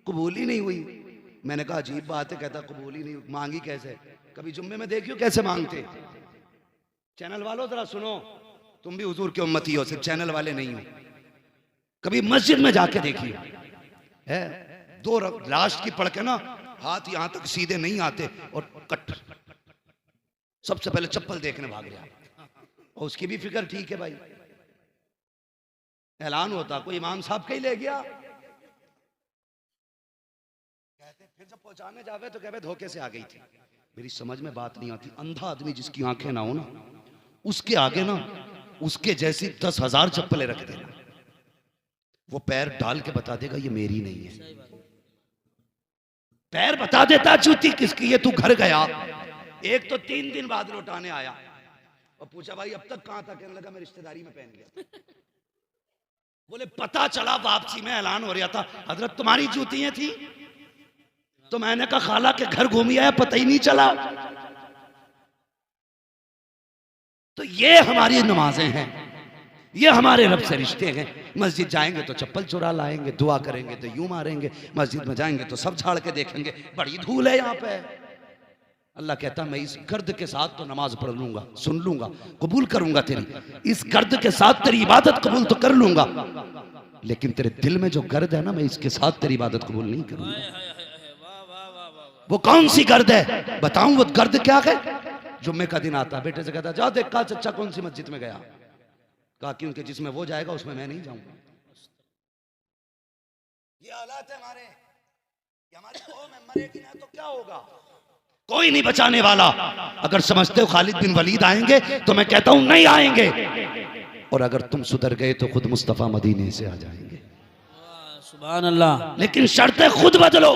[SPEAKER 1] कबूल ही नहीं हुई। मैंने कहा अजीब बात है, कहता कबूल ही नहीं हुई, मांगी कैसे? कभी जुम्मे में देखियो कैसे मांगते। चैनल वालों जरा सुनो, तुम भी हुजूर की उम्मती हो, सिर्फ चैनल वाले नहीं हो। कभी मस्जिद में जाके देखिए, है 2 लास्ट की पढ़ के ना, हाथ यहां तक सीधे नहीं आते, और कट सबसे पहले चप्पल देखने भाग गया। और उसकी भी फिक्र ठीक है भाई, ऐलान होता कोई इमाम साहब का ही ले गया, कहते फिर जब पहुंचाने जावे तो कहते धोखे से आ गई थी। मेरी समझ में बात नहीं आती, अंधा आदमी जिसकी आंखें ना हो ना, उसके आगे ना उसके जैसी 10,000 चप्पलें रख देना, वो पैर डाल के बता देगा ये मेरी नहीं है। पैर बता देता जूती किसकी है। तू घर गया, एक तो 3 दिन बाद लौटाने आया और पूछा भाई अब तक कहां था, कहने लगा मैं रिश्तेदारी में पहन गया। बोले पता चला वापसी में ऐलान हो रहा था, हजरत तुम्हारी जूतियां थी। तो मैंने कहा खाला के घर घूमी आया, पता ही नहीं चला। तो ये हमारी नमाजें हैं, ये हमारे रब से रिश्ते हैं। मस्जिद जाएंगे तो चप्पल चुरा लाएंगे, दुआ करेंगे तो यूं मारेंगे, मस्जिद में जाएंगे तो सब झाड़ के देखेंगे, बड़ी धूल है यहाँ पे। अल्लाह कहता मैं इस गर्द के साथ तो नमाज पढ़ लूंगा, सुन लूंगा, कबूल करूंगा तेरी, इस गर्द के साथ तेरी इबादत कबूल तो कर लूंगा, लेकिन तेरे दिल में जो गर्द है ना, मैं इसके साथ तेरी इबादत कबूल नहीं करूंगा। वो कौन सी गर्द है बताऊं? वो गर्द क्या है? जुम्मे का दिन आता, बेटे से कहता जा देख का चचा कौन सी मस्जिद में गया, कहा क्योंकि जिसमें वो जाएगा उसमें मैं नहीं जाऊंगा। ये हालात है हमारे, हमारी कौम है, मरेगी ना तो क्या होगा? कोई नहीं बचाने वाला। अगर समझते हो खालिद बिन वलीद आएंगे तो मैं कहता हूं नहीं आएंगे, और अगर तुम सुधर गए तो खुद मुस्तफा मदीने से आ जाएंगे।
[SPEAKER 2] सुभान अल्लाह।
[SPEAKER 1] लेकिन शर्तें खुद बदलो।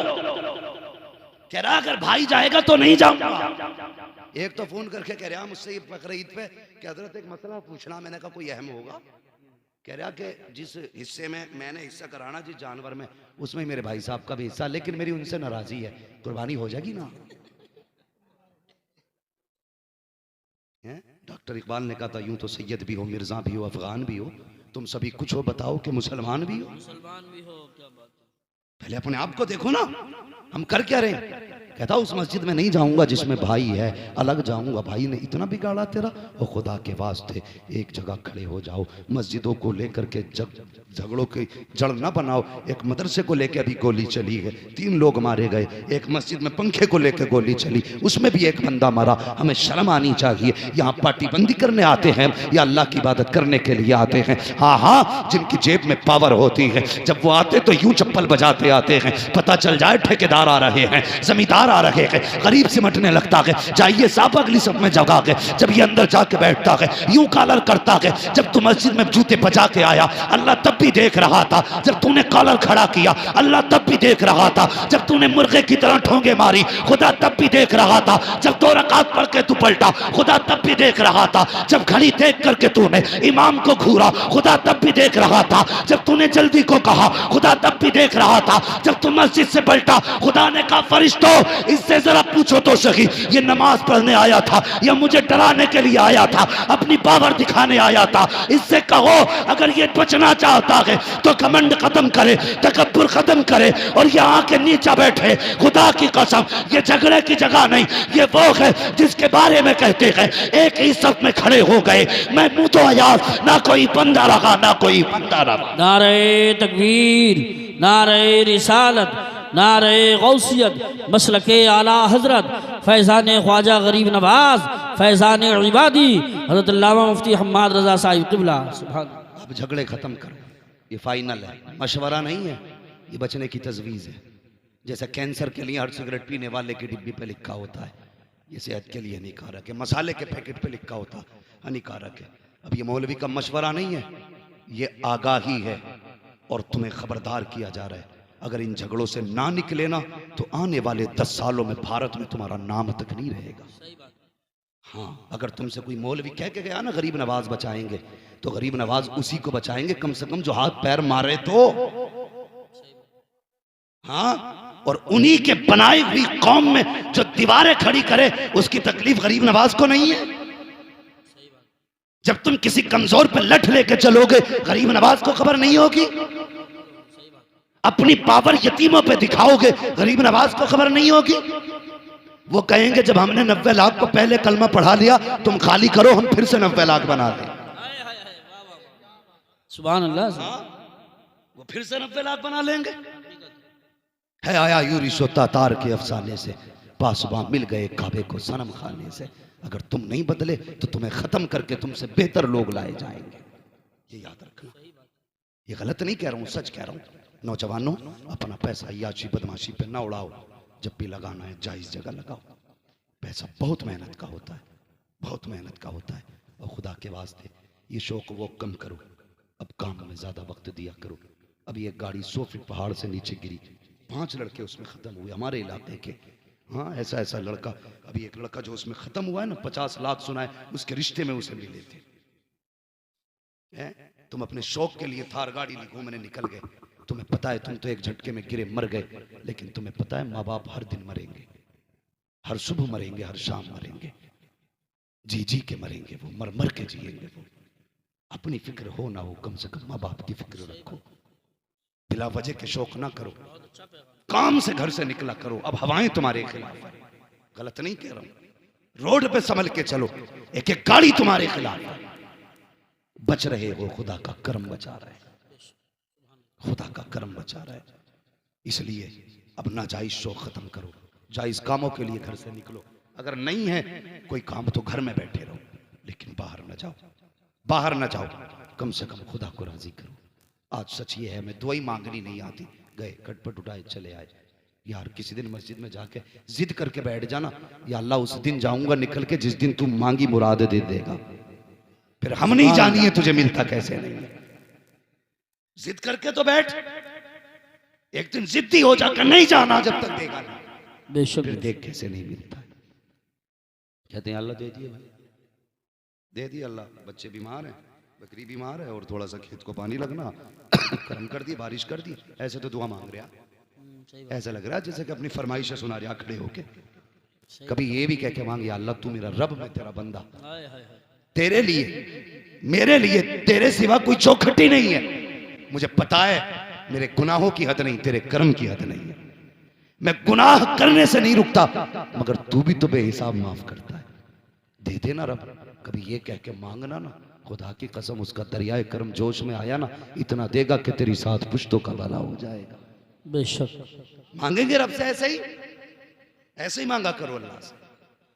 [SPEAKER 1] कह रहा अगर भाई जाएगा तो नहीं जाऊंगा। एक तो फोन करके कह रहा मुझसे बकरीद ईद पे कि हजरत एक मसला पूछना, मैंने कहा कोई अहम होगा? कह रहा कि जिस हिस्से में मैंने हिस्सा कराना जिस जानवर में, उसमें मेरे भाई साहब का भी हिस्सा, लेकिन मेरी उनसे नाराजगी है, कुर्बानी हो जाएगी ना? डॉक्टर इकबाल ने कहा था यूं तो सैयद भी हो, मिर्जा भी हो, अफगान भी हो, तुम सभी कुछ हो, बताओ कि मुसलमान भी हो।
[SPEAKER 2] मुसलमान भी हो, क्या बात है?
[SPEAKER 1] पहले अपने आप को देखो ना, हम कर क्या रहे हैं? कहता उस मस्जिद में नहीं जाऊंगा जिसमें भाई है, अलग जाऊंगा। भाई ने इतना बिगाड़ा तेरा, वो खुदा के वास्ते एक जगह खड़े हो जाओ। मस्जिदों को लेकर के झगड़ों की जड़ ना बनाओ। एक मदरसे को लेकर अभी गोली चली है, 3 लोग मारे गए। एक मस्जिद में पंखे को लेकर गोली चली, उसमें भी एक बंदा मरा। हमें शर्म आनी चाहिए। यहाँ पार्टी बंदी करने आते हैं या अल्लाह की इबादत करने के लिए आते हैं? हाँ हाँ, जिनकी जेब में पावर होती है, जब वो आते तो यूं चप्पल बजाते आते हैं, पता चल जाए ठेकेदार आ रहे हैं, जमींदार आ रहे हैं, गरीब सिमटने लगता है। जाइए साहब अगली सब में जगा के, जब ये अंदर जाके बैठता है यूं कॉलर करता है। जब तू मस्जिद में जूते बजा के आया, अल्लाह तब भी देख रहा था। जब तूने कॉलर खड़ा किया, अल्लाह तब भी देख रहा था। जब तूने मुर्गे की तरह ठोंगे मारी, खुदा तब भी देख रहा था। जब 2 रकात पढ़ के तू पलटा, खुदा तब भी देख रहा था। जब घड़ी देख करके तूने इमाम को घूरा, खुदा तब भी देख रहा था। जब तूने जल्दी को कहा, खुदा तब भी देख रहा था। जब तू मस्जिद से पलटा, खुदा ने कहा फरिश्तों इससे जरा पूछो तो सही, ये नमाज पढ़ने आया था या मुझे डराने के लिए आया था, अपनी पावर दिखाने आया था? इससे कहो अगर ये बचना चाहता है तो घमंड खत्म करे, तकब्बुर खत्म करे और यहाँ के नीचे बैठे। खुदा की कसम ये झगड़े की जगह नहीं, ये वो है जिसके बारे में कहते हैं एक ही सफ में खड़े हो गए, मैं मुंह तो आयाज, ना कोई बंदा रहा ना कोई बंदा रहा।
[SPEAKER 2] नारे तकबीर, नारे रिसालत, नारे गौसियत, मसलके आला हजरत फैज़ान ख्वाजा गरीब नवाज, फैज़ान इबादी हज़रत अल्लामा मुफ्ती हम्माद रज़ा साहिब क़िबला। सुभान।
[SPEAKER 1] अब झगड़े खत्म करो, ये फाइनल है, मशवरा नहीं है, ये बचने की तजवीज़ है। जैसे कैंसर के लिए हर सिगरेट पीने वाले की डिब्बी पे लिखा होता है ये सेहत के लिए हानिकारक है, मसाले के पैकेट पे लिखा होता है हानिकारक है। अब ये मौलवी का मशवरा नहीं है, ये आगाही है और तुम्हें खबरदार किया जा रहा है। अगर इन झगड़ों से ना निकले ना तो आने वाले 10 सालों में भारत में तुम्हारा नाम तक नहीं रहेगा। हाँ, अगर तुमसे कोई मौलवी कह के गया ना गरीब नवाज बचाएंगे, तो गरीब नवाज उसी को बचाएंगे कम से कम जो हाथ पैर मारे तो। हाँ, और उन्हीं के बनाई हुई कौम में जो दीवारें खड़ी करे उसकी तकलीफ गरीब नवाज को नहीं है। जब तुम किसी कमजोर पे लठ लेके चलोगे गरीब नवाज को खबर नहीं होगी। अपनी पावर यतीमों पे दिखाओगे गरीब नवाज को खबर नहीं होगी। वो कहेंगे जब हमने 90 लाख को पहले कलमा पढ़ा लिया, तुम खाली करो, हम फिर से 90 लाख बना दें।
[SPEAKER 2] सुभान अल्लाह।
[SPEAKER 1] वो फिर से 90 लाख बना लेंगे। है आया यूरी सोता तार के अफसाने से, पासबां मिल गए काबे को सनम खाने से। अगर तुम नहीं बदले तो तुम्हें खत्म करके तुमसे बेहतर लोग लाए जाएंगे, ये याद रखना। ये गलत नहीं कह रहा हूं, सच कह रहा हूं। नौजवानों, अपना पैसा याची बदमाशी पे ना उड़ाओ, जब भी लगाना है जायज जगह लगाओ। पैसा बहुत मेहनत का होता है, बहुत मेहनत का होता है। और खुदा के वास्ते ये शौक वो कम करो, अब काम में ज्यादा वक्त दिया करो। अभी एक गाड़ी 100 फीट पहाड़ से नीचे गिरी, 5 लड़के उसमें खत्म हुए हमारे इलाके के। हाँ, ऐसा लड़का, अभी एक लड़का जो उसमें खत्म हुआ है ना, 50 लाख सुना है, उसके रिश्ते में उसे मिले थे। तुम अपने शौक के लिए थार गाड़ी घूमने निकल गए, तुम्हें पता है तुम तो एक झटके में गिरे मर गए, लेकिन तुम्हें पता है माँ बाप हर दिन मरेंगे, हर सुबह मरेंगे, हर शाम मरेंगे, जी जी के मरेंगे, वो मर मर के जिएंगे। वो अपनी फिक्र हो ना हो, कम से कम माँ बाप की फिक्र रखो। बिला वजह के शौक ना करो, काम से घर से निकला करो। अब हवाएं तुम्हारे खिलाफ है, गलत नहीं कह रहा हूं, रोड पे संभल के चलो, एक एक गाड़ी तुम्हारे खिलाफ है। बच रहे हो, खुदा का करम बचा रहा है, खुदा का करम बचा रहा है। इसलिए अब नाजायज शौक खत्म करो, जायज कामों के लिए घर से निकलो। अगर नहीं है कोई काम तो घर में बैठे रहो, लेकिन बाहर न जाओ, बाहर न जाओ, कम से कम खुदा को राजी करो। आज सच ये है, मैं दुआई मांगनी नहीं आती, गए खटपट उठाए चले आए। यार किसी दिन मस्जिद में जाके जिद करके बैठ जाना, या अल्लाह उस दिन जाऊंगा निकल के जिस दिन तू मांगी मुराद दे देगा। फिर हम नहीं जानिए तुझे मिलता कैसे नहीं है। जिद करके तो बैठ, एक दिन जिद्दी हो जाकर नहीं जाना जब तक देगा नहीं,
[SPEAKER 2] बेशक
[SPEAKER 1] फिर देख कैसे नहीं मिलता। कहते हैं अल्लाह दे दिए भाई, दे दिए अल्लाह, बच्चे बीमार हैं, बकरी बीमार है, और थोड़ा सा खेत को पानी लगना, करम कर दी, बारिश कर दी, ऐसे तो दुआ मांग रहा, ऐसा लग रहा है जैसे कि अपनी फरमाइशें सुना रहा खड़े होके। कभी ये भी कह के मांग, या अल्लाह तू मेरा रब, मैं तेरा बंदा, तेरे लिए मेरे लिए तेरे सिवा कोई चौखटी नहीं है। मुझे पता है मेरे गुनाहों की हद नहीं, तेरे कर्म की हद नहीं है। मैं गुनाह करने से नहीं रुकता, मगर तू भी तो बेहिसाब माफ करता है, दे देना रब। कभी ये कह के मांगना ना, खुदा की कसम उसका दरियाए कर्म जोश में आया ना, इतना देगा कि तेरी 7 पुश्तों का भला हो जाएगा।
[SPEAKER 2] बेशक
[SPEAKER 1] मांगेंगे रब से ऐसे ही, ऐसे ही मांगा करो अल्लाह से,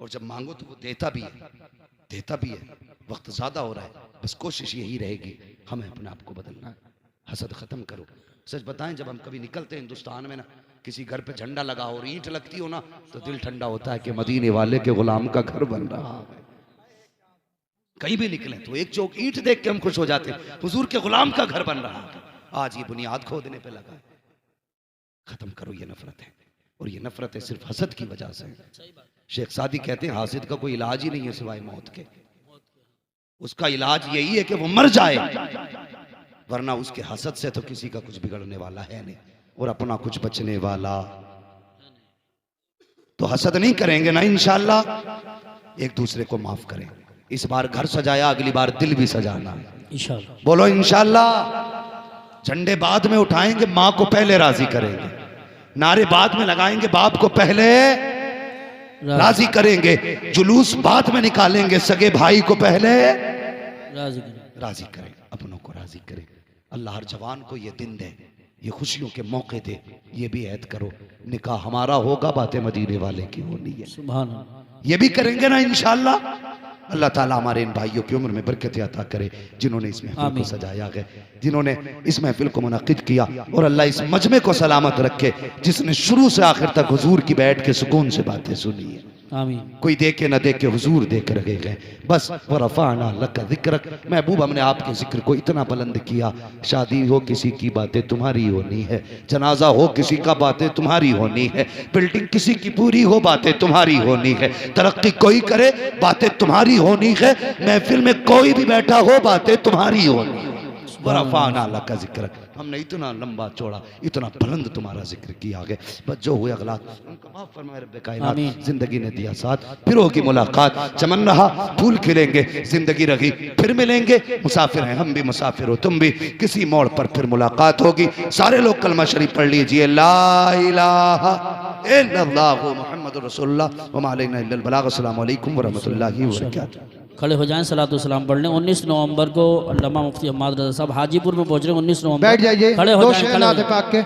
[SPEAKER 1] और जब मांगो तो वो देता भी है, देता भी है। वक्त ज्यादा हो रहा है, बस कोशिश यही रहेगी हमें अपने आप को बदलना है, हसद खत्म करो। सच बताएं, जब हम कभी निकलते हैं हिंदुस्तान में ना, किसी घर पे झंडा लगा और ईंट लगती हो ना, तो दिल ठंडा होता है कि मदीने वाले के गुलाम का घर बन रहा है। कहीं भी निकले तो एक चौक ईंट देख के हम खुश हो जाते हैं, हुजूर के गुलाम का घर बन रहा है। आज ये बुनियाद खोदने पे लगा है। खत्म करो ये नफरत है, और ये नफरत है सिर्फ हसद की वजह से। शेख सादी कहते हैं हासिद का कोई इलाज ही नहीं है सिवाय मौत के। उसका इलाज यही है कि वो मर जाए, वरना उसके हसद से तो किसी का कुछ बिगड़ने वाला है नहीं, और अपना कुछ बचने वाला। तो हसद नहीं करेंगे ना इंशाअल्लाह, एक दूसरे को माफ करें। इस बार घर सजाया, अगली बार दिल भी सजाना है
[SPEAKER 2] इंशाअल्लाह।
[SPEAKER 1] बोलो इंशाअल्लाह। झंडे बाद में उठाएंगे, माँ को पहले राजी करेंगे। नारे बाद में लगाएंगे, बाप को पहले राजी करेंगे। जुलूस बाद में निकालेंगे, सगे भाई को पहले राजी करें, अपनों को राजी करें। अल्लाह हर जवान को ये दिन दे, ये खुशियों के मौके दे। ये भी ऐद करो, निकाह हमारा होगा, बातें मदीने वाले की होनी है।
[SPEAKER 2] सुभान अल्लाह।
[SPEAKER 1] ये भी करेंगे ना इंशाअल्लाह। अल्लाह ताला हमारे इन भाइयों की उम्र में बरकत अता करे, जिन्होंने इस महफिल को सजाया है, जिन्होंने इस महफिल को मुनाकिद किया, और अल्लाह इस मजमे को सलामत रखे, जिसने शुरू से आखिर तक हुजूर की बैठ के सुकून से बातें सुनी है।
[SPEAKER 2] आमीन।
[SPEAKER 1] कोई देखे न देखे, हुजूर देख रहे गए। बस व रफ़अना लका ज़िक्रक, महबूब हमने आपके जिक्र को इतना बुलंद किया। शादी हो किसी की, बातें तुम्हारी होनी है। जनाजा हो किसी का, बातें तुम्हारी होनी है। बिल्डिंग किसी की पूरी हो, बातें तुम्हारी होनी है। तरक्की कोई करे, बातें तुम्हारी होनी है। महफिल में कोई भी बैठा हो, बातें तुम्हारी होनी है। व रफ़अना लका ज़िक्रक, हमने इतना लंबा चौड़ा, इतना बुलंद तुम्हारा जिक्र किया है। बस जो हुए अगला उनका माफ फरमाए रब्बे कायनात। जिंदगी ने दिया साथ, फिर होगी मुलाकात। चमन रहा फूल खिलेंगे, जिंदगी रही फिर मिलेंगे। मुसाफिर हैं हम भी, मुसाफिर हो तुम भी, किसी मोड़ पर फिर मुलाकात होगी। सारे लोग कलमा शरीफ पढ़ लीजिए, ला इलाहा इल्लल्लाहु मुहम्मदुर रसूलुल्लाह व मा अलैना इल्लल बलाग। अस्सलामु अलैकुम व रहमतुल्लाहि व बरकातुहू।
[SPEAKER 2] खड़े हो जाएं, सलातो सलाम पढ़ लें। 19 नवंबर को अल्लामा मुफ्ती हम्माद रज़ा साहब हाजीपुर में पहुंच रहे हैं। 19 नवंबर
[SPEAKER 3] बैठ जाइए,
[SPEAKER 2] खड़े हो
[SPEAKER 3] दो
[SPEAKER 2] जाएं,
[SPEAKER 3] शेर
[SPEAKER 2] खड़े हो
[SPEAKER 3] नाते
[SPEAKER 2] जाएं।
[SPEAKER 3] पाक के।